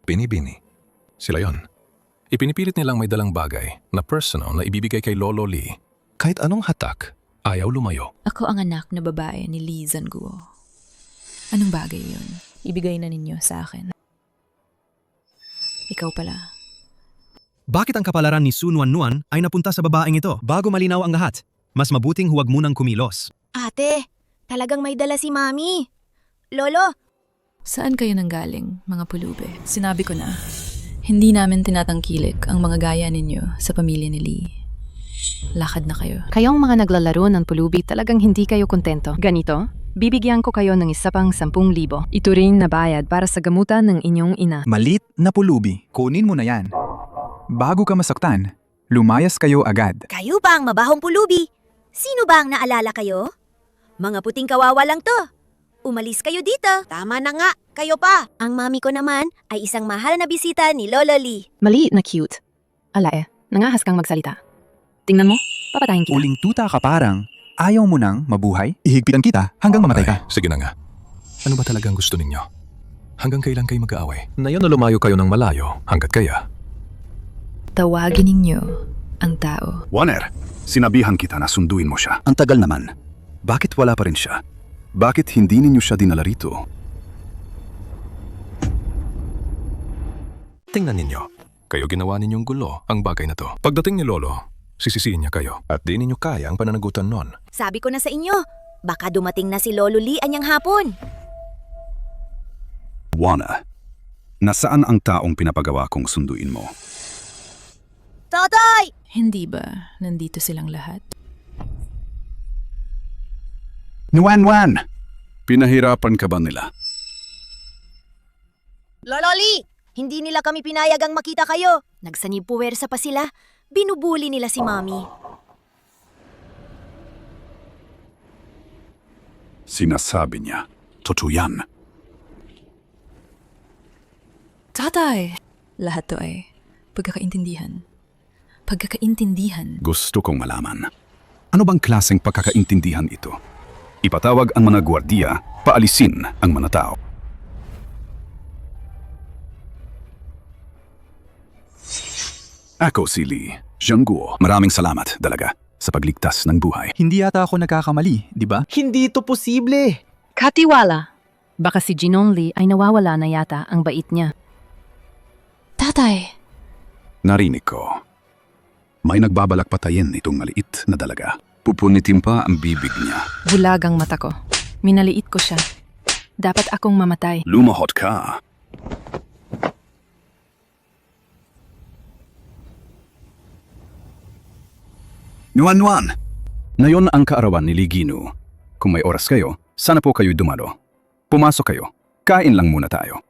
Bini-bini. Sila yon. Ipinipilit nilang may dalang bagay na personal na ibibigay kay Lolo Lee. Kahit anong hatak, ayaw lumayo.
Ako ang anak na babae ni Lee Zanguo. Anong bagay yun? Ibigay na ninyo sa akin. Ikaw pala.
Bakit ang kapalaran ni Sun Wannuan ay napunta sa babaeng ito? Bago malinaw ang lahat, mas mabuting huwag munang kumilos.
Ate, talagang may dala si Mami. Lolo,
Saan kayo nanggaling, mga pulube? Sinabi ko na, hindi namin tinatangkilik ang mga gaya ninyo sa pamilya ni Lee. Lakad na kayo. Kayong mga naglalaro ng pulubi talagang hindi kayo kontento. Ganito, bibigyan ko kayo ng isa pang 10,000. Ito rin na bayad para sa gamutan ng inyong ina.
Malit na pulubi, kunin mo na yan. Bago ka masaktan, lumayas kayo agad.
kayo ba ang mabahong pulubi? Sino ba ang naalala kayo? Mga puting kawawa lang to. Umalis kayo dito. Tama na nga, kayo pa. Ang mami ko naman ay isang mahal na bisita ni Lolo Lee.
Maliit na cute. Alae, nangahas kang magsalita. Tingnan mo, papatayin kita.
Uling tuta ka parang, ayaw mo nang mabuhay? Ihigpitan kita hanggang mamatay ka.
Sige na nga. Ano ba talagang gusto ninyo? Hanggang kailan kayo mag-aaway? Na yun na lumayo kayo ng malayo hanggat kaya.
Tawagin ninyo ang tao.
Warner, sinabihan kita na sunduin mo siya. Ang tagal naman. Bakit wala pa rin siya? Bakit hindi ninyo siya dinala rito?
Tingnan ninyo. Kayo ginawa ninyong gulo ang bagay na to. Pagdating ni Lolo, sisisihin niya kayo at di ninyo kaya ang pananagutan nun.
Sabi ko na sa inyo, baka dumating na si Lolo Lee anyang hapon.
Warner, nasaan ang taong pinapagawa kong sunduin mo?
Totoy!
Hindi ba nandito silang lahat?
Nuan! Pinahirapan ka ba nila?
Lolo Lee! Hindi nila kami pinayagang makita kayo. Nagsanib puwersa pa sila. Binubuli nila si Mami.
Sinasabi niya, totoo yan.
Tatay! Tatay! Lahat to ay pagkakaintindihan. Pagkakaintindihan.
Gusto kong malaman. Ano bang klaseng pagkakaintindihan ito? Ipatawag ang mga gwardiya, paalisin ang mga tao. Ako si Lee Zhengguo. Maraming salamat, dalaga, sa pagligtas ng buhay.
Hindi yata ako nagkakamali, di ba?
Hindi ito posible!
Katiwala. Baka si Jinon Lee ay nawawala na yata ang bait niya.
Tatay!
Narinig ko. May nagbabalak patayin itong maliit na dalaga. Pupunitin pa ang bibig niya.
Bulag ang mata ko. Minaliit ko siya. Dapat akong mamatay.
Lumahot ka. Nuan-nuan! Ngayon ang kaarawan ni Liginu. Kung may oras kayo, sana po kayo dumalo. Pumasok kayo. Kain lang muna tayo.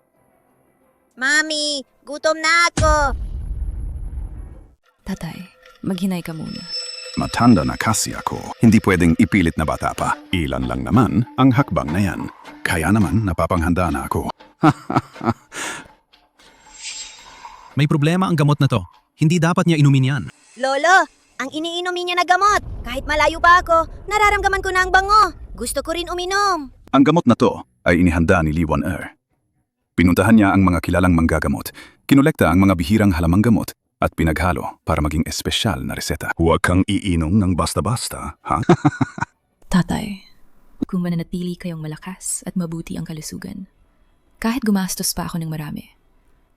Mami, gutom na ako.
Tatay, maghinay ka muna.
Matanda na kasi ako. Hindi pwedeng ipilit na bata pa. Ilan lang naman ang hakbang na yan. Kaya naman napapanghanda na ako.
May problema ang gamot na to. Hindi dapat niya inumin yan.
Lolo, ang iniinumin niya na gamot. Kahit malayo pa ako, nararamdaman ko na ang bango. Gusto ko rin uminom.
Ang gamot na to ay inihanda ni Lee Wan-er. Pinuntahan niya ang mga kilalang manggagamot, kinolekta ang mga bihirang halamang gamot, at pinaghalo para maging espesyal na reseta. Huwag kang iinom ng basta-basta, ha?
Tatay, kung mananatili kayong malakas at mabuti ang kalusugan, kahit gumastos pa ako ng marami,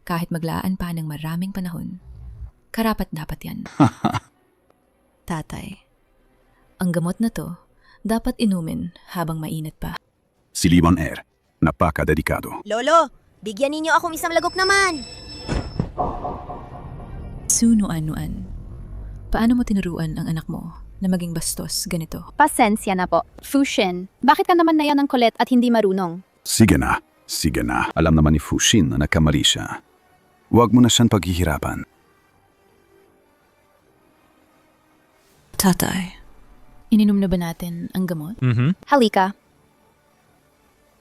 kahit maglaan pa ng maraming panahon, karapat-dapat yan. Tatay, ang gamot na to, dapat inumin habang mainit pa.
Si Lee Wan-er, napaka-dedikado.
Lolo, bigyan ninyo akong isang lagok naman.
Sunuan-nuan, paano mo tinuruan ang anak mo na maging bastos ganito?
Pasensya na po. Fushin, bakit ka naman na yan ng kulit at hindi marunong?
Sige na, sige na. Alam naman ni Fushin na nagkamali siya. Huwag mo na siyang paghihirapan.
Tatay, ininom na ba natin ang gamot?
Halika.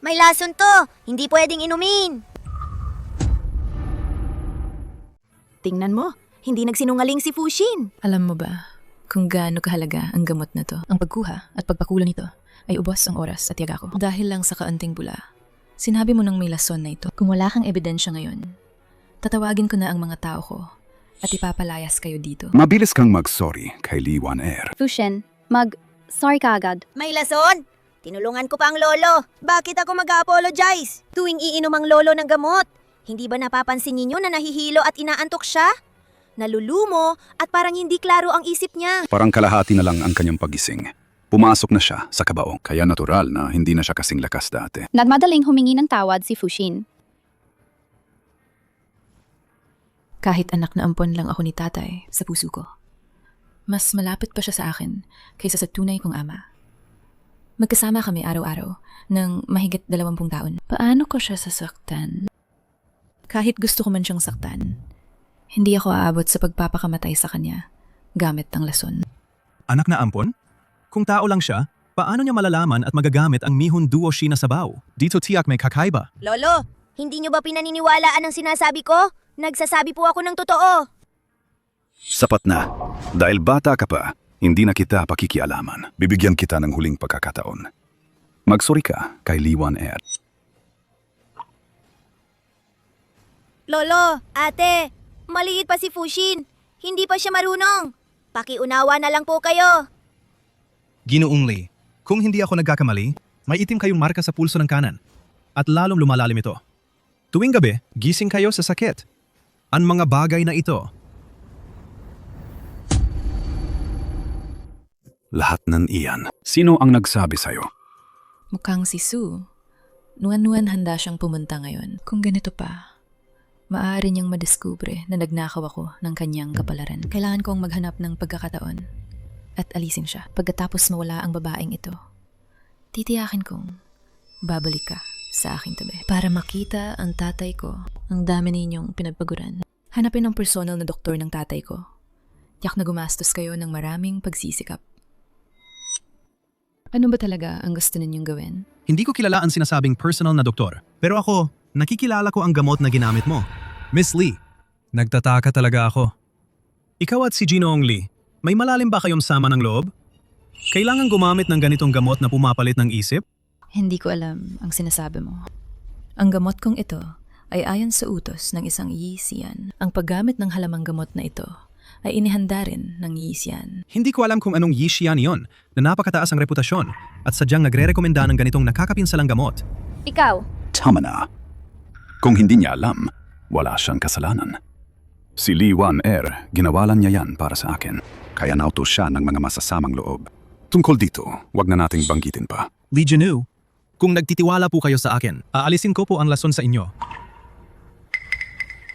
May lason to. Hindi pwedeng inumin. Tingnan mo, hindi nagsinungaling si Fushin.
Alam mo ba kung gaano kahalaga ang gamot na to? Ang pagkuha at pagpakulo nito ay ubos ang oras at yaga ko. Dahil lang sa kaanting bula, sinabi mo nang may lason na ito. Kung wala kang ebidensya ngayon, tatawagin ko na ang mga tao ko at ipapalayas kayo dito.
Mabilis kang mag-sorry kay Lee Wan-er.
Fushin, sorry ka agad.
May lason? Tinulungan ko pa ang lolo. Bakit ako mag-apologize? Tuwing iinom ang lolo ng gamot, hindi ba napapansin ninyo na nahihilo at inaantok siya? Nalulumo at parang hindi klaro ang isip niya.
Parang kalahati na lang ang kanyang pagising. Pumasok na siya sa kabaong, kaya natural na hindi na siya kasing lakas dati.
Nagmadaling humingi ng tawad si Fushin.
Kahit anak na ampon lang ako ni tatay sa puso ko, mas malapit pa siya sa akin kaysa sa tunay kong ama. Magkasama kami araw-araw ng mahigit 20 taon. Paano ko siya sasaktan? Kahit gusto ko man siyang saktan, hindi ako aabot sa pagpapakamatay sa kanya gamit ang lason.
Anak na ampon? Kung tao lang siya, paano niya malalaman at magagamit ang Mihon Duo Shi na sabaw? Dito tiyak may kakaiba.
Lolo, hindi niyo ba pinaniniwalaan ang sinasabi ko? Nagsasabi po ako ng totoo.
Sapat na. Dahil bata ka pa, hindi na kita pakikialaman. Bibigyan kita ng huling pagkakataon. Magsuri ka kay Lee Wan-er.
Lolo, ate, maliit pa si Fushin. Hindi pa siya marunong. Pakiunawa na lang po kayo.
Ginoong Lee, kung hindi ako nagkakamali, may itim kayong marka sa pulso ng kanan. At lalong lumalalim ito. Tuwing gabi, gising kayo sa sakit. Ang mga bagay na ito.
Lahat ng iyan. Sino ang nagsabi sa'yo?
Mukhang si Sue. Nuan-nuan handa siyang pumunta ngayon. Kung ganito pa, maaari niyang madiskubre na nagnakaw ako ng kanyang kapalaran. Kailangan kong maghanap ng pagkakataon at alisin siya. Pagkatapos mawala ang babaeng ito, titiyakin kong babalik ka sa aking tabi. Para makita ang tatay ko, ang dami ninyong pinagpaguran. Hanapin ang personal na doktor ng tatay ko. Tiyak na gumastos kayo ng maraming pagsisikap. Ano ba talaga ang gusto ninyong gawin?
Hindi ko kilala ang sinasabing personal na doktor. Pero ako, nakikilala ko ang gamot na ginamit mo. Miss Lee, nagtataka talaga ako. Ikaw at si Ginoong Lee, may malalim ba kayong sama ng loob? Kailangan gumamit ng ganitong gamot na pumapalit ng isip?
Hindi ko alam ang sinasabi mo. Ang gamot kong ito ay ayon sa utos ng isang Yisian. Ang paggamit ng halamang gamot na ito ay inihanda rin ng Yisian.
Hindi ko alam kung anong Yishian iyon na napakataas ang reputasyon at sadyang nagre-rekomenda ng ganitong nakakapinsalang gamot.
Ikaw,
Tama na. Kung hindi niya alam, wala siyang kasalanan. Si Lee Wan-er, ginawalan niya yan para sa akin. Kaya nautos siya ng mga masasamang loob. Tungkol dito, wag na nating banggitin pa.
Lee Jinu, kung nagtitiwala po kayo sa akin, aalisin ko po ang lason sa inyo.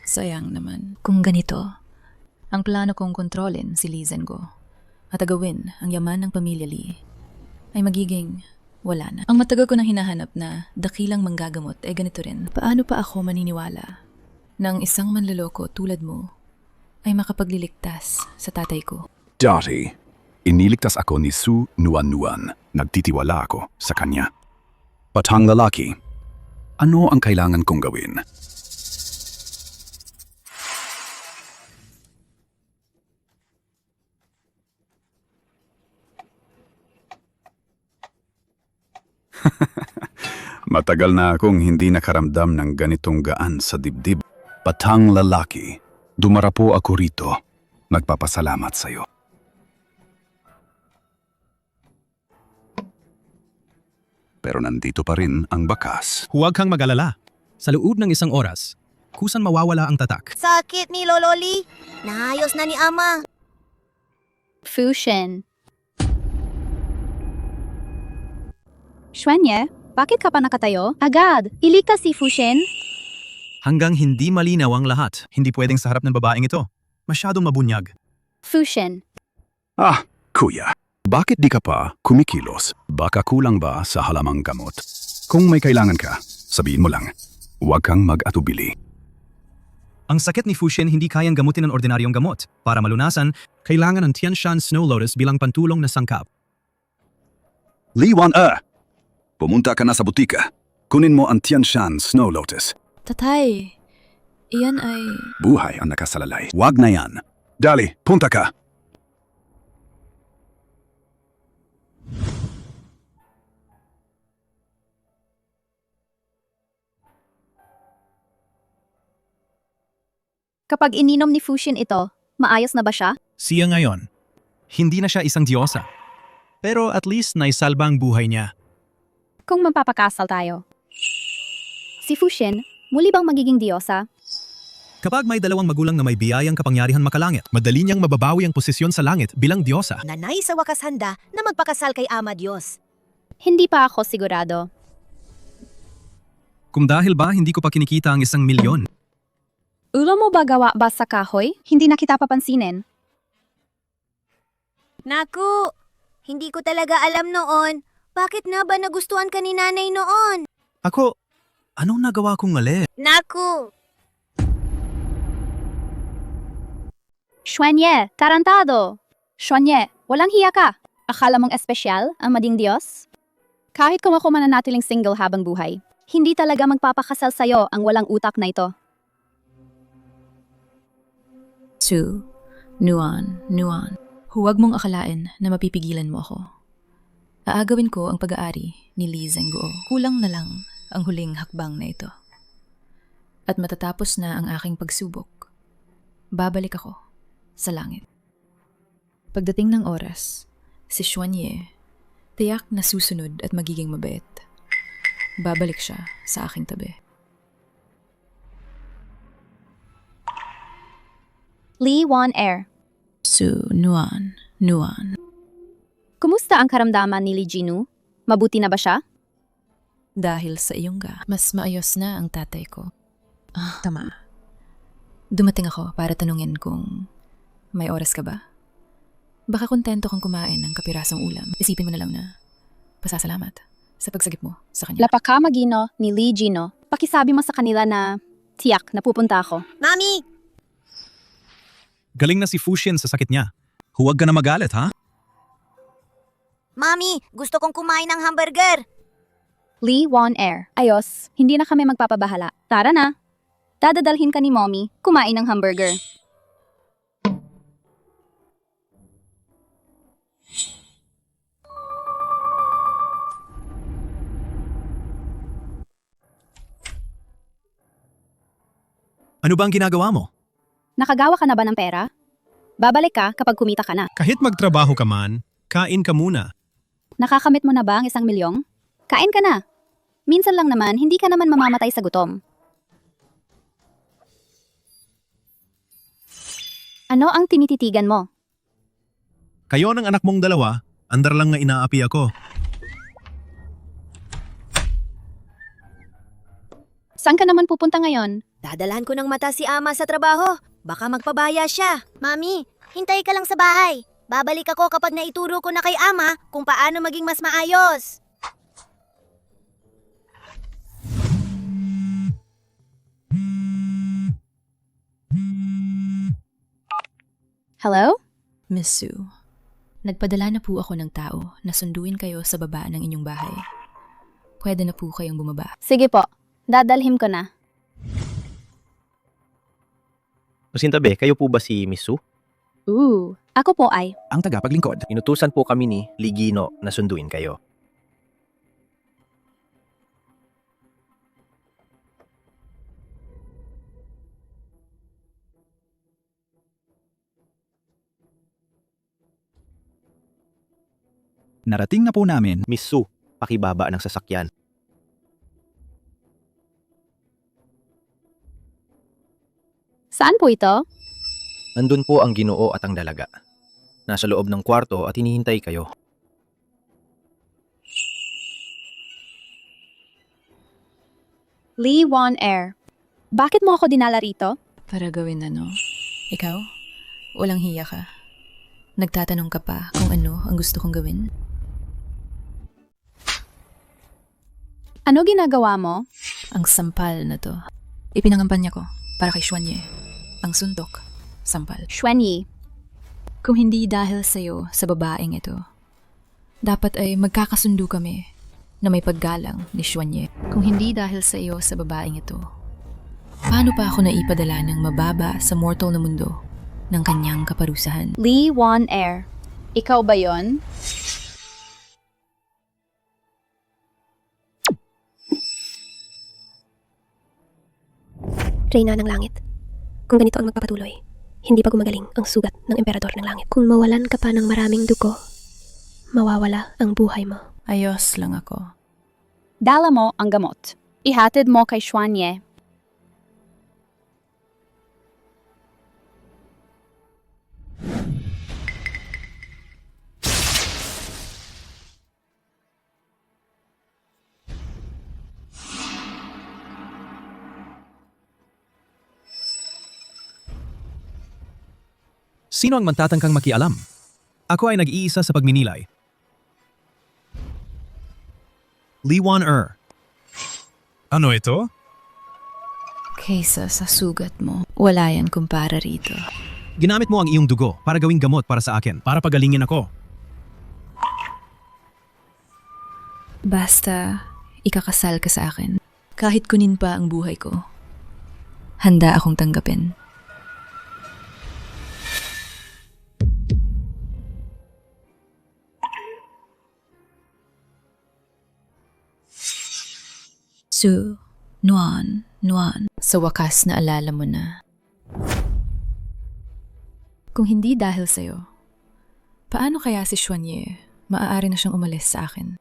Sayang naman. Kung ganito, ang plano kong kontrolin si Lee Zenggo at agawin ang yaman ng pamilya Lee ay magiging wala na. Ang matagal ko nang hinahanap na dakilang manggagamot ay ganito rin. Paano pa ako maniniwala na ang isang manloloko tulad mo ay makapagliligtas sa tatay ko?
Dati, iniligtas ako ni Su Nuan-Nuan. Nagtitiwala ako sa kanya. Batang lalaki, ano ang kailangan kong gawin? Matagal na akong hindi nakaramdam ng ganitong gaan sa dibdib. Batang lalaki, dumarapo ako rito. Nagpapasalamat sa'yo. Pero nandito pa rin ang bakas.
Huwag kang mag-alala. Sa loob ng isang oras, kusan mawawala ang tatak.
Sakit ni Lololi. Naayos na ni Ama.
Fushin. Xuanye, bakit ka pa nakatayo? Agad, iligtas si Fushin.
Hanggang hindi malinaw ang lahat, hindi pwedeng sa harap ng babaeng ito. Masyadong mabunyag.
Fushin.
Ah, kuya. Bakit di ka pa kumikilos? Baka kulang ba sa halamang gamot? Kung may kailangan ka, sabihin mo lang. Huwag kang mag-atubili.
Ang sakit ni Fushin hindi kayang gamutin ng ordinaryong gamot. Para malunasan, kailangan ng Tianshan Snow Lotus bilang pantulong na sangkap.
Lee Wan-er, pumunta ka na sa butika. Kunin mo ang Tianshan Snow Lotus.
Tatay, iyan ay...
Buhay ang nakasalalay. Wag na yan. Dali, punta ka.
Kapag ininom ni Fushin ito, maayos na ba siya?
Siya ngayon, hindi na siya isang diyosa. Pero at least naisalba ang buhay niya.
Kung magpapakasal tayo. Si Fushin, muli bang magiging diyosa?
Kapag may dalawang magulang na may biyayang kapangyarihan makalangit, madali niyang mababawi ang posisyon sa langit bilang diyosa.
Nanay sa wakas handa na magpakasal kay Ama Diyos.
Hindi pa ako sigurado.
Kung dahil ba hindi ko pa kinikita ang 1,000,000.
Ulo mo ba gawa ba sa kahoy? Hindi na kita papansinin.
Naku, hindi ko talaga alam noon. Bakit nga ba nagustuhan ka ni nanay noon?
Ako, anong nagawa kong mali?
Naku!
Xuanye, tarantado! Xuanye, walang hiya ka. Akala mong espesyal ang mading Diyos? Kahit kung ako mananatiling single habang buhay, hindi talaga magpapakasal sa'yo ang walang utak na ito.
Su, Nuan. Huwag mong akalain na mapipigilan mo ako. Aagawin ko ang pag-aari ni Lee Zenggo. Kulang na lang ang huling hakbang na ito. At matatapos na ang aking pagsubok, babalik ako sa langit. Pagdating ng oras, si Xuanye, tiyak na susunod at magiging mabait. Babalik siya sa aking tabi.
Lee Wan-er.
Su, Nuan.
Kumusta ang karamdaman ni Lee Jinu? Mabuti na ba siya?
Dahil sa iyong mas maayos na ang tatay ko. Tama. Dumating ako para tanungin kung may oras ka ba? Baka kontento kang kumain ng kapirasong ulam. Isipin mo na lang na pasasalamat sa pagsagip mo sa kanya.
Lapaka magino ni Lee Jino. Pakisabi mo sa kanila na tiyak na pupunta ako.
Mami!
Galing na si Fushin sa sakit niya. Huwag ka na magalit, ha?
Mami, gusto kong kumain ng hamburger.
Lee Wan-er. Ayos, hindi na kami magpapabahala. Tara na. Dadadalhin ka ni Mommy kumain ng hamburger.
Ano ba ang ginagawa mo?
Nakagawa ka na ba ng pera? Babalik ka kapag kumita ka na.
Kahit magtrabaho ka man, kain ka muna.
Nakakamit mo na ba ang 1 milyong? Kain ka na. Minsan lang naman, hindi ka naman mamamatay sa gutom. Ano ang tinititigan mo?
Kayo ng anak mong dalawa, andar lang nga inaapi ako.
Saan ka naman pupunta ngayon?
Dadalhan ko ng mata si Ama sa trabaho. Baka magpabaya siya. Mami, hintay ka lang sa bahay. Babalik ako kapag naituro ko na kay Ama kung paano maging mas maayos.
Hello?
Miss Sue, nagpadala na po ako ng tao na sunduin kayo sa baba ng inyong bahay. Pwede na po kayong bumaba.
Sige po, dadalhin ko na.
Masintabi, kayo po ba si Miss Sue?
Ako po ay.
Ang tagapaglingkod.
Inutusan po kami ni Ligino na sunduin kayo.
Narating na po namin.
Miss Sue, pakibaba ng sasakyan.
Saan po ito?
Nandun po ang Ginoo at ang dalaga. Nasa loob ng kwarto at hinihintay kayo.
Lee Won Air. Bakit mo ako dinala rito?
Para gawin ano? Ikaw? Walang hiya ka. Nagtatanong ka pa kung ano ang gusto kong gawin?
Ano ginagawa mo?
Ang sampal na to. Ipinangampanya ko para kay Xuanye. Ang suntok, sampal.
Xuanye.
Kung hindi dahil sa'yo sa babaeng ito, dapat ay magkakasundo kami na may paggalang ni Xuanye. Kung hindi dahil sa iyo sa babaeng ito, paano pa ako naipadala ng mababa sa mortal na mundo ng kanyang kaparusahan?
Lee Won Air. Ikaw ba yon?
Reyna ng Langit, kung ganito ang magpapatuloy, hindi pa gumagaling ang sugat ng Emperador ng Langit. Kung mawalan ka pa ng maraming dugo, mawawala ang buhay mo.
Ayos lang ako.
Dala mo ang gamot. Ihatid mo kay Xuanye.
Sino ang mantatangkang makialam? Ako ay nag-iisa sa pagminilay. Lee Won Er. Ano ito?
Kaysa sa sugat mo, wala yan kumpara rito.
Ginamit mo ang iyong dugo para gawing gamot para sa akin, para pagalingin ako.
Basta, ikakasal ka sa akin. Kahit kunin pa ang buhay ko, handa akong tanggapin. Sue, Nuan. Sa wakas na alala mo na. Kung hindi dahil sa'yo, paano kaya si Xuanye maaari na siyang umalis sa akin?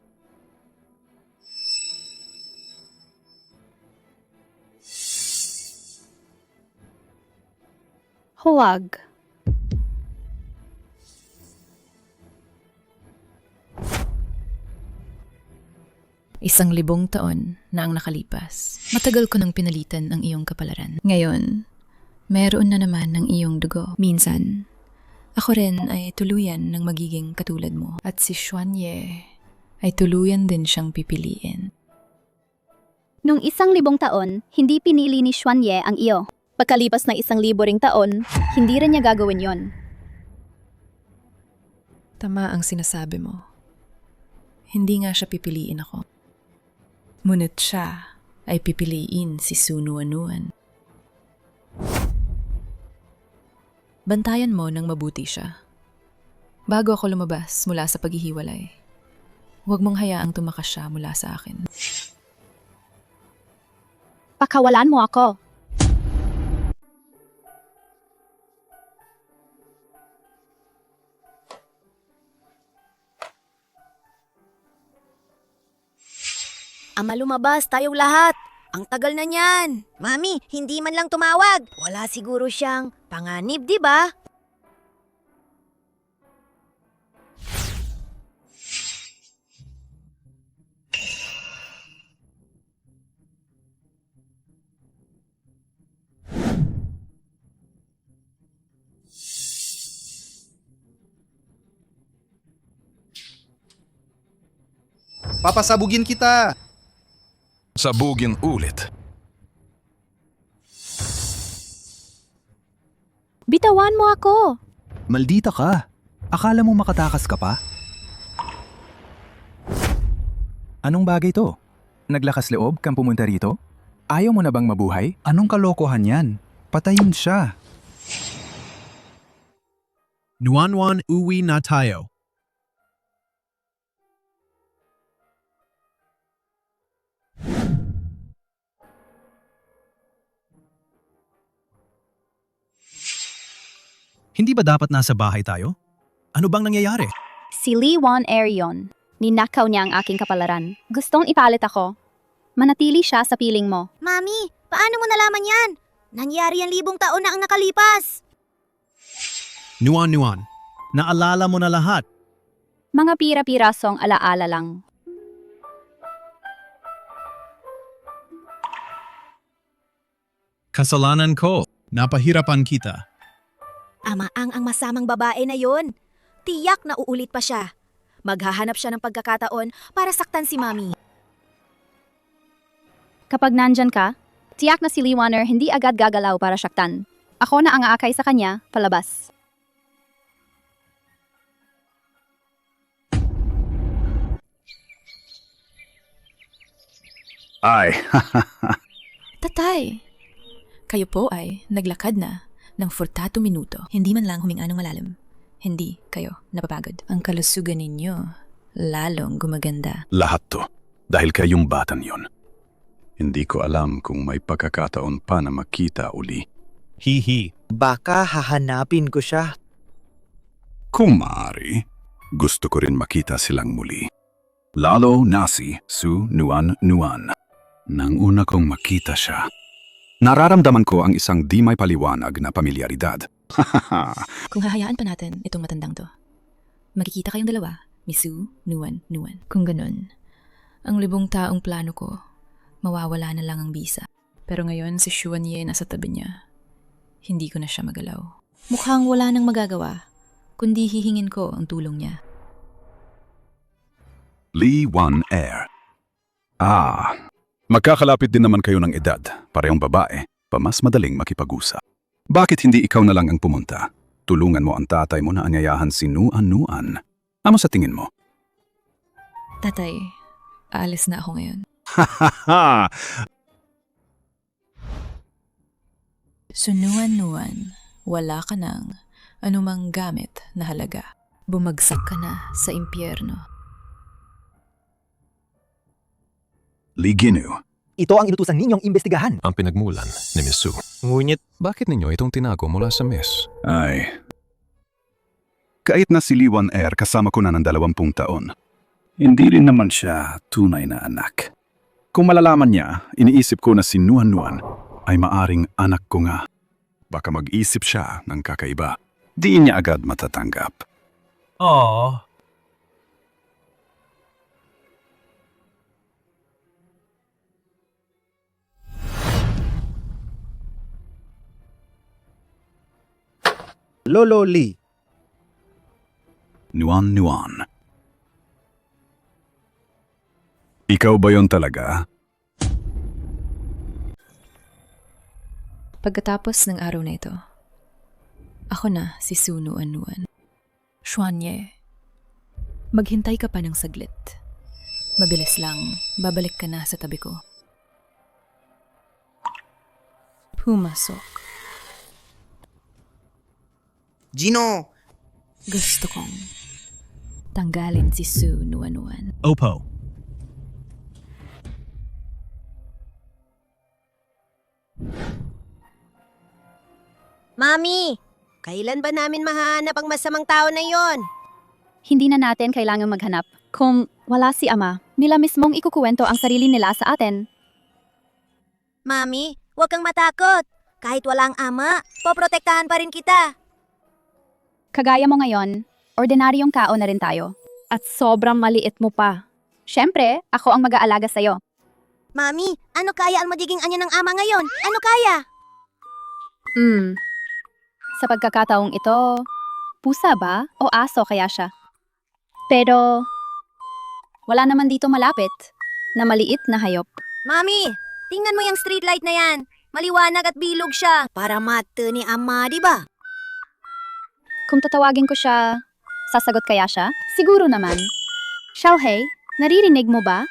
Huwag.
Isang 1,000 taon na ang nakalipas. Matagal ko nang pinalitan ang iyong kapalaran. Ngayon, meron na naman ng iyong dugo. Minsan, ako rin ay tuluyan ng magiging katulad mo. At si Xuanye ay tuluyan din siyang pipiliin.
Nung 1,000 taon, hindi pinili ni Xuanye ang iyo. Pagkalipas ng 1,000 ring taon, hindi rin niya gagawin yon.
Tama ang sinasabi mo. Hindi nga siya pipiliin ako. Ngunit siya ay pipiliin si Sunuanuan. Bantayan mo nang mabuti siya. Bago ako lumabas mula sa paghihiwalay, huwag mong hayaang tumakas siya mula sa akin.
Pakawalan mo ako.
Ama, lumabas tayong lahat. Ang tagal na niyan. Mami, hindi man lang tumawag. Wala siguro siyang panganib, di ba?
Papasabugin kita.
Sabugin ulit.
Bitawan mo ako.
Maldita ka. Akala mo makatakas ka pa? Anong bagay to? Naglakas loob kang pumunta rito? Ayaw mo na bang mabuhay? Anong kalokohan yan? Patayin siya.
Nuan uwi na tayo. Hindi ba dapat nasa bahay tayo? Ano bang nangyayari?
Si Lee Wan Er yon. Ninakaw niya ang aking kapalaran. Gustong ipalit ako. Manatili siya sa piling mo.
Mami, paano mo nalaman yan? Nangyari yan 1,000 taon na ang nakalipas.
Nuan, naalala mo na lahat.
Mga pira-pirasong alaala lang.
Kasalanan ko. Napahirapan kita.
Ama ang masamang babae na yon. Tiyak na uulit pa siya. Maghahanap siya ng pagkakataon para saktan si Mami.
Kapag nandyan ka, tiyak na si Lee Wan Er hindi agad gagalaw para saktan. Ako na ang aakay sa kanya, palabas.
Ay,
Tatay! Kayo po ay naglakad na ng 40 minuto. Hindi man lang huminga ng malalim. Hindi kayo napapagod. Ang kalusugan ninyo lalong gumaganda.
lahat to. Dahil kayong batang yon. Hindi ko alam kung may pagkakataon pa na makita uli.
Hihi.
Baka hahanapin ko siya.
Kung maaari, gusto ko rin makita silang muli. Lalo na si Su Nuan. Nang una kong makita siya, nararamdaman ko ang isang di may paliwanag na pamilyaridad.
Kung hahayaan pa natin itong matandang to, makikita kayong dalawa, Misu, Nuan. Kung ganun, ang 1,000 taong plano ko, mawawala na lang ang bisa. Pero ngayon si Xuanye nasa tabi niya. Hindi ko na siya magalaw. Mukhang wala nang magagawa, kundi hihingin ko ang tulong niya.
Lee Wan Er. Magkakalapit din naman kayo ng edad, parehong babae, pa mas madaling makipag-usap. Bakit hindi ikaw na lang ang pumunta? Tulungan mo ang tatay mo na anyayahan si Nuan. Ano sa tingin mo?
Tatay, aalis na ako ngayon. So Nuan, wala ka ng anumang gamit na halaga. Bumagsak ka na sa impyerno.
Lee Ginu.
Ito ang inutusan ninyong imbestigahan.
Ang pinagmulan ni Miss Su.
Ngunit,
Bakit ninyo itong tinago mula sa Miss?
Ay. Kahit na si Lee Wan Er kasama ko na ng 20 taon, hindi rin naman siya tunay na anak. Kung malalaman niya, iniisip ko na si Nuan ay maaring anak ko nga. Baka mag-isip siya ng kakaiba. Di niya agad matatanggap.
Aww.
Lolo Lee.
Nuan. Ikaw ba yon talaga?
Pagkatapos ng araw na ito, ako na si Su Nuan. Xuanye, maghintay ka pa ng saglit. Mabilis lang, babalik ka na sa tabi ko. Pumasok
Gino!
Gusto kong tanggalin si Sue Nuan-Nuan.
Opo.
Mami, kailan ba namin mahanap ang masamang tao na yon?
Hindi na natin kailangang maghanap. Kung wala si Ama, nila mismong ikukuwento ang sarili nila sa atin.
Mami, huwag kang matakot. Kahit wala ang ama, poprotektahan pa rin kita.
Kagaya mo ngayon, ordinaryong kao na rin tayo. At sobrang maliit mo pa. Siyempre, ako ang mag-aalaga sa'yo.
Mami, ano kaya ang magiging anyo ng ama ngayon? Ano kaya?
Sa pagkakataong ito, pusa ba o aso kaya siya? Pero, wala naman dito malapit na maliit na hayop.
Mami, tingnan mo yung streetlight na yan. Maliwanag at bilog siya. Para mate ni ama, di ba?
Kung tatawagin ko siya, sasagot kaya siya? Siguro naman. Xiaohei, naririnig mo ba?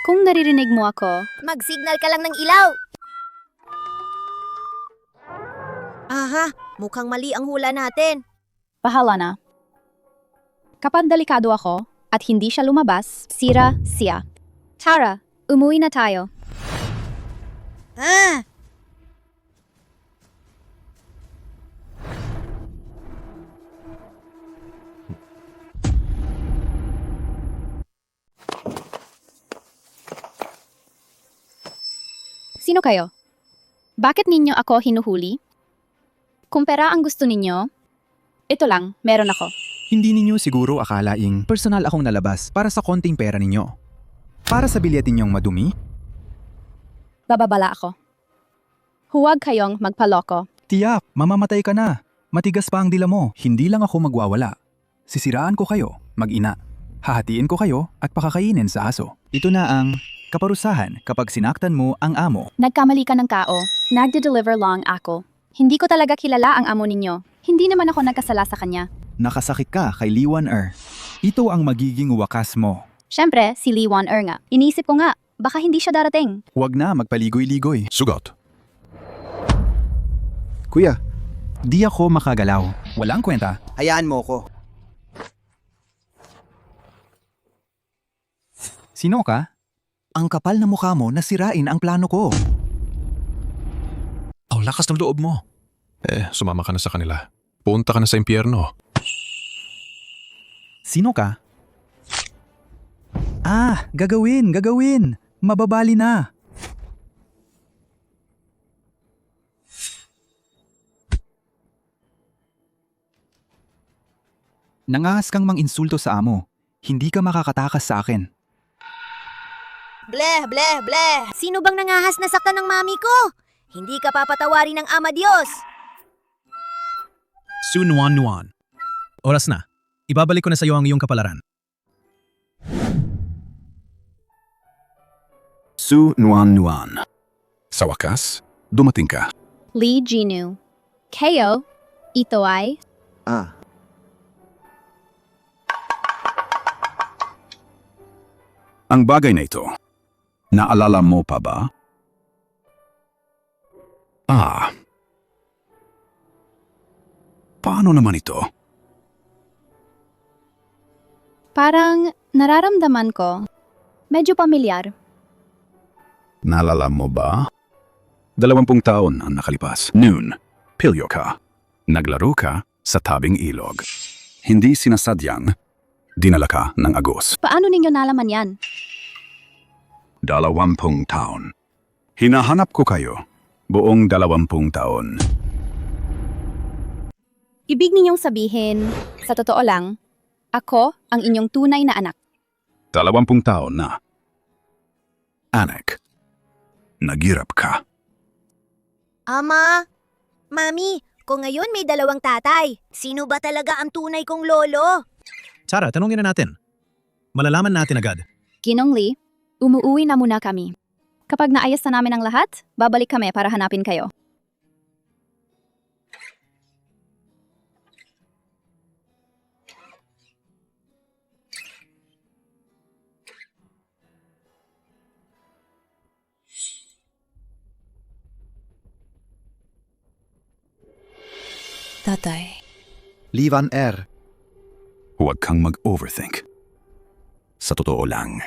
Kung naririnig mo ako,
Mag-signal ka lang ng ilaw. Aha, mukhang mali ang hula natin.
bahala na. Kapag delikado ako at hindi siya lumabas, sira siya. Tara, umuwi na tayo.
Ah!
Sino kayo? Bakit ninyo ako hinuhuli? Kung pera ang gusto ninyo, ito lang, meron ako.
Hindi ninyo siguro akalaing personal akong nalabas para sa konting pera ninyo. Para sa bilyatin ninyong madumi?
Bababala ako. Huwag kayong magpaloko.
Tiyak, mamamatay ka na. Matigas pa ang dila mo. Hindi lang ako magwawala. Sisiraan ko kayo, mag-ina. Hahatiin ko kayo at pakakainin sa aso. Ito na ang kaparusahan kapag sinaktan mo ang amo.
Nagkamali ka ng kao. Nagde-deliver lang ako. Hindi ko talaga kilala ang amo ninyo. Hindi naman ako nagkasala sa kanya.
Nakasakit ka kay Lee Wan-er. Ito ang magiging wakas mo.
Siyempre, si Lee Wan-er nga. Iniisip ko nga, baka hindi siya darating.
Huwag na magpaligoy-ligoy.
Sugot.
Kuya,
Di ako makagalaw. Walang kwenta.
Hayaan mo ko.
Sino ka? Ang kapal na mukha mo nasirain ang plano ko.
Ang lakas ng loob mo. Sumama ka na sa kanila. Punta ka na sa impyerno.
Sino ka? Gagawin. Mababali na. Nangas kang mang-insulto sa amo. Hindi ka makakatakas sa akin.
Bleh, bleh, bleh. Sino bang nangahas na saktan ng mami ko? Hindi ka papatawarin ng ama Diyos.
Sue Nuan-Nuan. Oras na. Ibabalik ko na sa iyo ang iyong kapalaran.
Sue Nuan-Nuan. Sa wakas, dumating ka.
Lee Jinu. Kayo, ito ay...
Ang bagay na ito, naalala mo pa ba? Paano naman ito?
Parang nararamdaman ko. Medyo pamilyar.
Naalala mo ba? 20 taon ang nakalipas. Noon, pilyo ka. Naglaro ka sa tabing ilog. Hindi sinasadyang dinala ka ng agos.
Paano ninyo nalaman yan?
20 taon. Hinahanap ko kayo. Buong 20 taon.
Ibig ninyong sabihin, sa totoo lang, ako ang inyong tunay na anak.
20 taon na. Anak, naghirap ka.
Ama, Mami, kung ngayon may 2 tatay, sino ba talaga ang tunay kong lolo?
Tara, tanungin na natin. Malalaman natin agad.
Ginong Lee, umuwi na muna kami. Kapag naayos na namin ang lahat, babalik kami para hanapin kayo.
Tatay,
Lee Van Er.
Huwag kang mag-overthink. Sa totoo lang,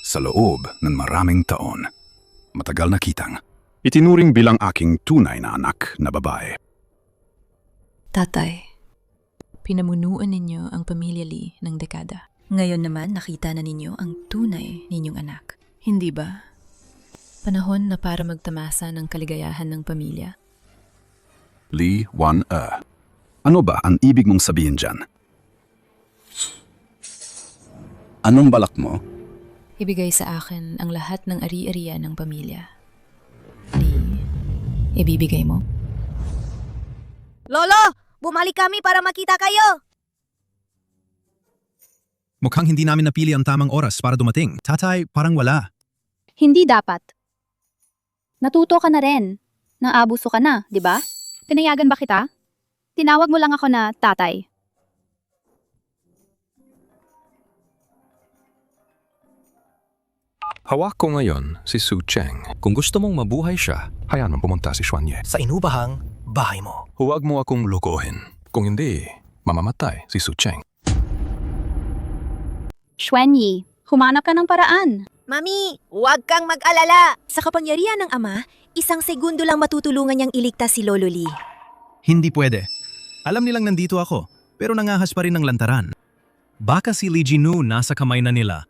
sa loob ng maraming taon, matagal na kitang itinuring bilang aking tunay na anak na babae.
Tatay, pinamunuan ninyo ang pamilya Lee ng dekada. Ngayon naman nakita na ninyo ang tunay ninyong anak. Hindi ba? Panahon na para magtamasa ng kaligayahan ng pamilya.
Lee Wan Er. Ano ba ang ibig mong sabihin dyan? Anong balak mo?
Ibigay sa akin ang lahat ng ari-arian ng pamilya. Lee, ibibigay mo?
Lolo, bumalik kami para makita kayo!
Mukhang hindi namin napili ang tamang oras para dumating. Tatay, parang wala.
Hindi dapat. Natuto ka na rin. Naabuso ka na, di ba? Pinayagan ba kita? Tinawag mo lang ako na tatay.
Hawak ko ngayon si Su Cheng. Kung gusto mong mabuhay siya, hayaan mong pumunta si Xuan Ye.
Sa inubahang bahay mo.
Huwag mo akong lokohin. Kung hindi, mamamatay si Su Cheng.
Xuan Yi, humanap ka ng paraan.
Mami, huwag kang mag-alala. Sa kapangyarihan ng ama, isang segundo lang matutulungan niyang iligtas si Lolo Lee.
Hindi pwede. Alam nilang nandito ako, pero nangahas pa rin ng lantaran. Baka si Lee Jinu nasa kamay na nila.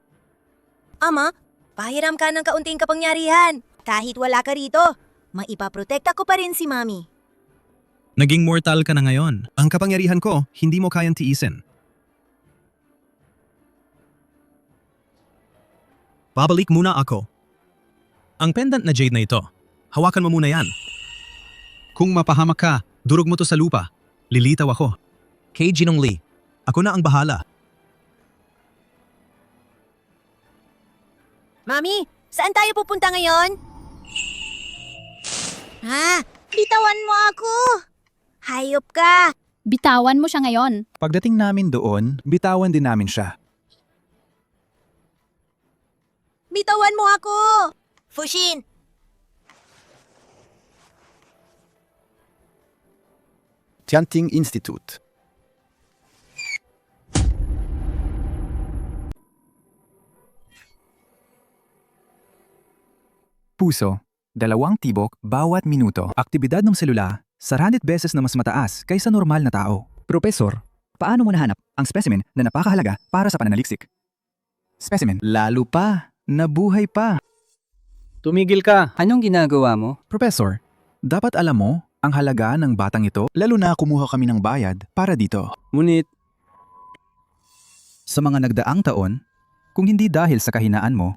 Ama, pahiram ka ng kaunting kapangyarihan. Kahit wala ka rito, maipaprotekta ko pa rin si Mami.
Naging mortal ka na ngayon. Ang kapangyarihan ko, hindi mo kayang tiisin. Babalik muna ako. Ang pendant na jade na ito, hawakan mo muna yan. Kung mapahamak ka, durog mo to sa lupa. Lilitaw ako. Kay Jinong Lee, ako na ang bahala.
Mami, saan tayo pupunta ngayon? Ha? Bitawan mo ako! Hayop ka!
Bitawan mo siya ngayon.
Pagdating namin doon, bitawan din namin siya.
Bitawan mo ako! Fushin!
Tianting Institute.
Puso, 2 tibok bawat minuto. Aktibidad ng selula, 100 beses na mas mataas kaysa normal na tao. Profesor, paano mo nahanap ang specimen na napakahalaga para sa pananaliksik? Specimen, lalo pa, nabuhay pa.
Tumigil ka. Anong ginagawa mo?
Professor, dapat alam mo ang halaga ng batang ito, lalo na kumuha kami ng bayad para dito.
Ngunit,
sa mga nagdaang taon, kung hindi dahil sa kahinaan mo,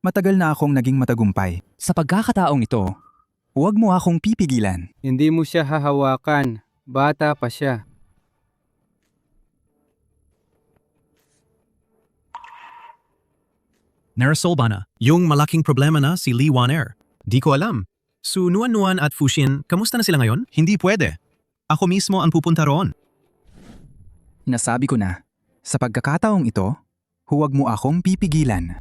matagal na akong naging matagumpay. Sa pagkakataong ito, huwag mo akong pipigilan.
hindi mo siya hahawakan. Bata pa siya.
Narasol ba na? Yung malaking problema na si Lee Wan Er. Di ko alam. Su Nuan at Fushin, kamusta na sila ngayon? Hindi pwede. Ako mismo ang pupunta roon.
Nasabi ko na, sa pagkakataong ito, huwag mo akong pipigilan.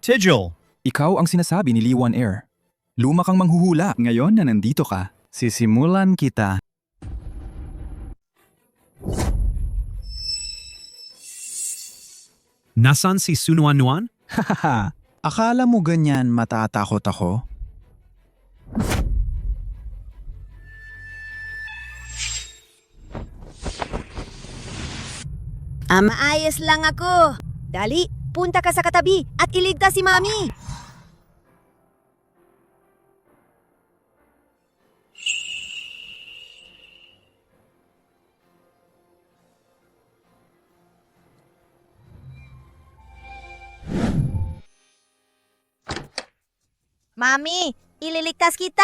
Tijol!
Ikaw ang sinasabi ni Lee Wan Er. Luma kang manghuhula. Ngayon na nandito ka, sisimulan kita.
Nasaan si Su Nuan?
Hahaha, akala mo ganyan matatakot ako?
Maayos lang ako. Dali, punta ka sa katabi at iligtas si Mami. Mami, ililigtas kita.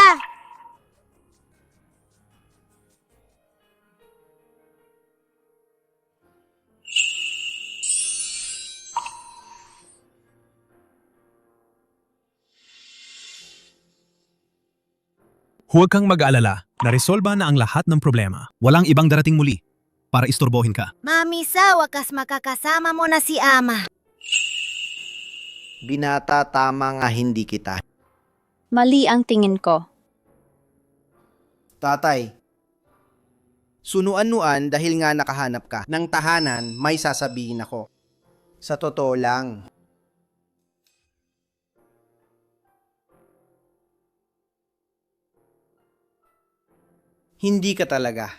Huwag kang mag-alala. Naresolba na ang lahat ng problema. Walang ibang darating muli para istorbohin ka.
Mami, sa wakas makakasama mo na si Ama.
Binata, tama nga hindi kita.
Mali ang tingin ko.
Tatay, sunuan-nuan dahil nga nakahanap ka ng tahanan, may sasabihin ako. Sa totoo lang. Hindi ka talaga.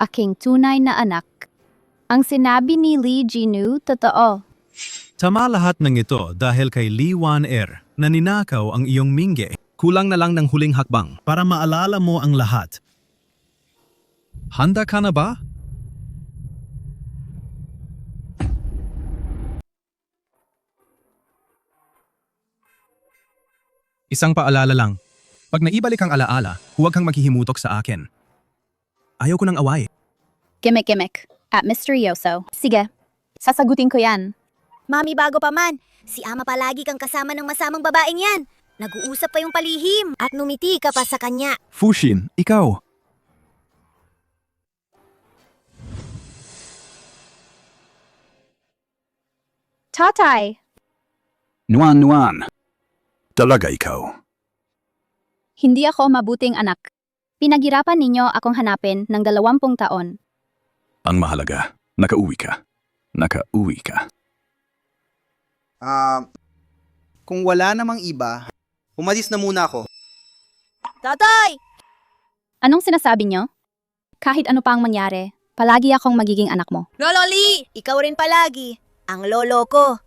Aking tunay na anak. Ang sinabi ni Lee Jinu, totoo.
Tama lahat ng ito dahil kay Lee Wan-er na ninakaw ang iyong Mingge. Kulang na lang ng huling hakbang para maalala mo ang lahat. Handa ka na ba? Isang paalala lang. Pag naibalik ang alaala, huwag kang maghihimutok sa akin. Ayaw ko ng away.
Gimmick. At misteryoso. Sige, sasagutin ko yan.
Mami, bago pa man, si Ama palagi kang kasama ng masamang babaeng yan. Nag-uusap pa yung palihim at numiti ka pa sa kanya.
Fushin, ikaw.
Tatay!
Nuan. Talaga ikaw.
Hindi ako mabuting anak. Pinaghirapan ninyo akong hanapin ng 20 taon.
Ang mahalaga, nakauwi ka.
Kung wala namang iba, umalis na muna ako.
Tatay!
Anong sinasabi nyo? Kahit ano pa ang mangyari, palagi akong magiging anak mo.
Lolo Lee! Ikaw rin palagi. Ang lolo ko.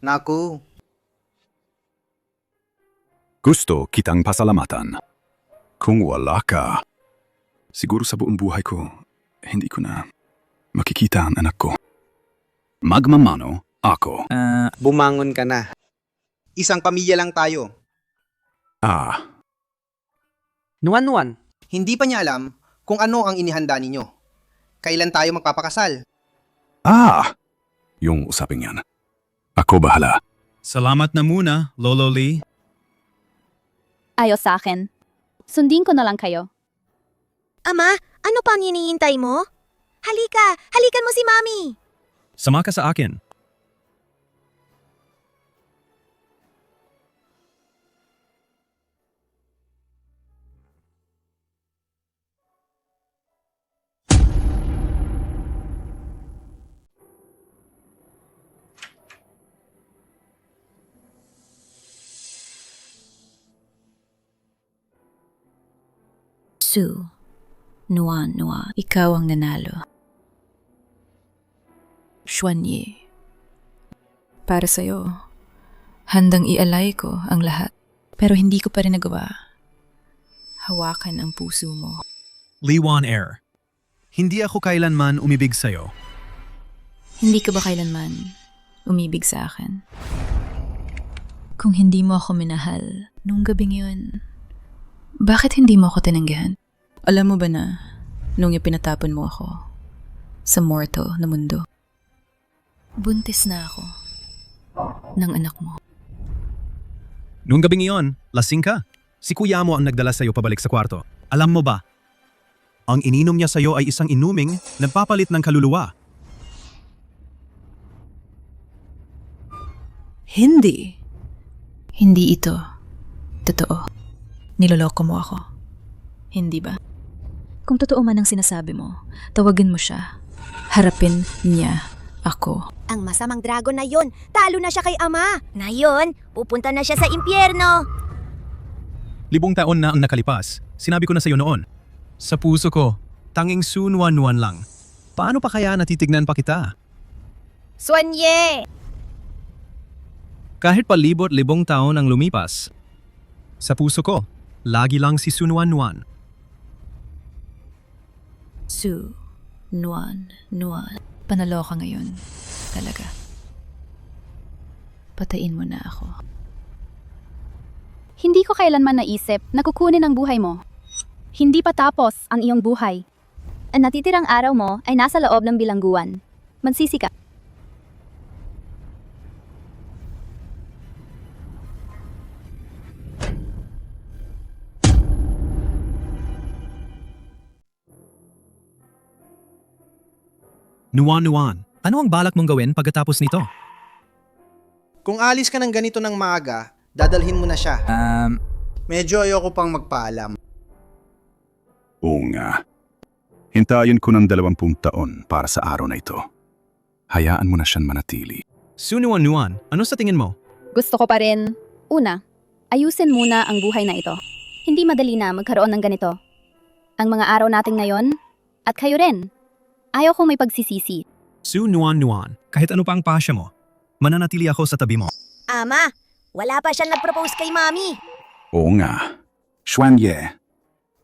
Naku,
Gusto kitang pasalamatan. Kung wala ka, siguro sa buong buhay ko, hindi ko na makikita ang anak ko. Magmamano ako.
bumangon ka na. Isang pamilya lang tayo.
Nuan.
Hindi pa niya alam kung ano ang inihanda ninyo. Kailan tayo magpapakasal?
Yung usaping yan. Ako bahala.
Salamat na muna, Lolo Lee.
Ayos sa akin. Sundin ko na lang kayo.
Ama, ano pang hinihintay mo? Halikan mo si Mami.
Sama ka sa akin.
Su, Nuan, ikaw ang nanalo. Xuanye, para sa'yo, handang ialay ko ang lahat. Pero hindi ko pa rin nagawa. Hawakan ang puso mo.
Lee Wan-er, hindi ako kailanman umibig sa'yo.
Hindi ka ba kailanman umibig sa akin? Kung hindi mo ako minahal nung gabing yun, bakit hindi mo ako tinanggihan? Alam mo ba na, nung ipinatapon mo ako sa mortal na mundo, buntis na ako ng anak mo.
Noong gabing iyon, lasing ka. Si kuya mo ang nagdala sa'yo pabalik sa kwarto. Alam mo ba? Ang ininom niya sa'yo ay isang inuming nagpapalit ng kaluluwa.
Hindi. Hindi ito totoo. Niloloko mo ako. Hindi ba? Kung totoo man ang sinasabi mo, tawagin mo siya. Harapin niya ako.
Ang masamang dragon na yon, talo na siya kay Ama. Ngayon, pupunta na siya sa impyerno.
5 taon na ang nakalipas. Sinabi ko na sa'yo noon. Sa puso ko, tanging Nuan lang. Paano pa kaya natitignan pa kita?
Xuanye!
Kahit pa 1000 taon ang lumipas, sa puso ko, lagi lang si Nuan.
Su, Nuan. Panalo ka ngayon. Talaga. Patayin mo na ako.
Hindi ko kailanman naisip na kukunin ang buhay mo. Hindi pa tapos ang iyong buhay. Ang natitirang araw mo ay nasa loob ng bilangguan. Magsisi ka.
Nuan, ano ang balak mong gawin pagkatapos nito?
Kung alis ka ng ganito ng maaga, Dadalhin mo na siya. Medyo ayoko pang magpaalam.
Oo nga. Hintayin ko ng 20 taon para sa araw na ito. Hayaan mo na siyang manatili.
Su Nuan, ano sa tingin mo?
Gusto ko pa rin. Una, ayusin muna ang buhay na ito. Hindi madali na magkaroon ng ganito. Ang mga araw nating ngayon, at kayo rin. Ayaw kong may pagsisisi.
Su Nuan, kahit ano pa ang pasya mo, mananatili ako sa tabi mo.
Ama, wala pa siyang nag-propose kay Mami.
Oo nga. Xuanye,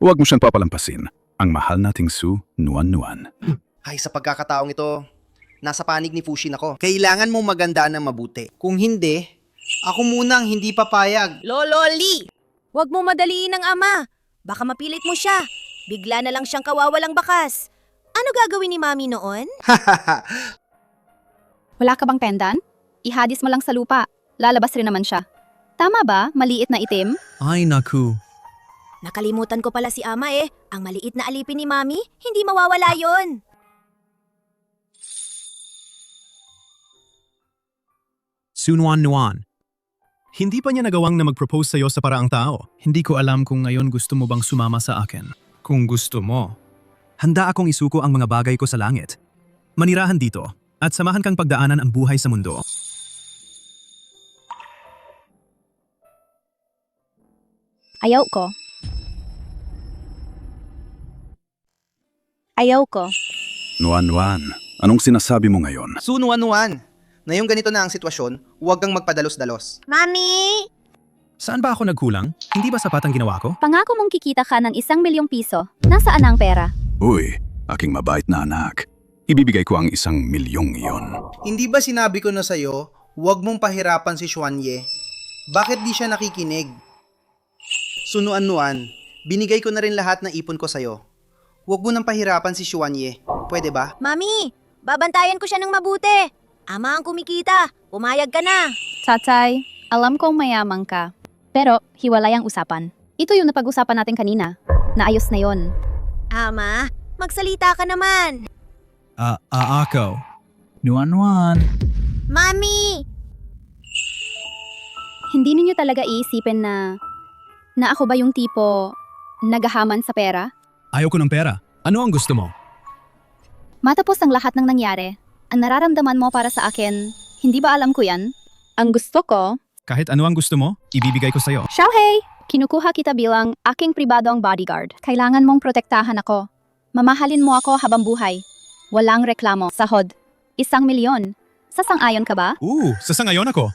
huwag mo siyang papalampasin. Ang mahal nating Su Nuan.
Ay, sa pagkakataong ito, nasa panig ni Fushin ako. Kailangan mong magandaan ng mabuti. Kung hindi, ako munang hindi papayag.
Lololi! Huwag mo madaliin ang ama. Baka mapilit mo siya. Bigla na lang siyang kawawalang bakas. Ano gagawin ni Mami noon?
Wala ka bang pendant? Ihadis mo lang sa lupa. Lalabas rin naman siya. Tama ba? Maliit na itim?
Ay naku.
Nakalimutan ko pala si Ama eh. Ang maliit na alipin ni Mami, hindi mawawala yon.
Su Nuan, hindi pa niya nagawang na mag-propose sa'yo sa paraang tao. Hindi ko alam kung ngayon gusto mo bang sumama sa akin. Kung gusto mo, handa akong isuko ang mga bagay ko sa langit. Manirahan dito at samahan kang pagdaanan ang buhay sa mundo.
Ayaw ko. Ayaw ko.
Nuan, anong sinasabi mo ngayon?
Su Nuan, ngayong ganito na ang sitwasyon, huwag kang magpadalos-dalos.
Mami!
Saan ba ako nagkulang? Hindi ba sapat ang ginawa ko?
Pangako mong kikita ka ng 1 milyong piso. Nasaan ang pera?
Uy, aking mabait na anak. Ibibigay ko ang 1 milyong iyon.
Hindi ba sinabi ko na sa'yo, huwag mong pahirapan si Xuanye? Bakit di siya nakikinig? Su Nuan, binigay ko na rin lahat ng ipon ko sa'yo. Huwag mo nang pahirapan si Xuanye. Pwede ba?
Mami, babantayan ko siya ng mabuti. Ama ang kumikita. Pumayag ka na.
Tatay, alam kong mayamang ka. Pero hiwalay ang usapan. Ito yung napag-usapan natin kanina. Naayos na yon.
Ama, magsalita ka naman.
Ako.
Nuan.
Mami!
Hindi ninyo talaga iisipin na ako ba yung tipo nagahaman sa pera?
Ayaw ko ng pera. Ano ang gusto mo?
Matapos ang lahat ng nangyari, ang nararamdaman mo para sa akin, hindi ba alam ko yan? Ang gusto ko...
Kahit ano ang gusto mo, ibibigay ko sa'yo.
Xiaohei! Kinukuha kita bilang aking pribadong bodyguard. Kailangan mong protektahan ako. Mamahalin mo ako habang buhay. Walang reklamo. Sahod. 1 milyon. Sasang-ayon ka ba?
Sasangayon ako.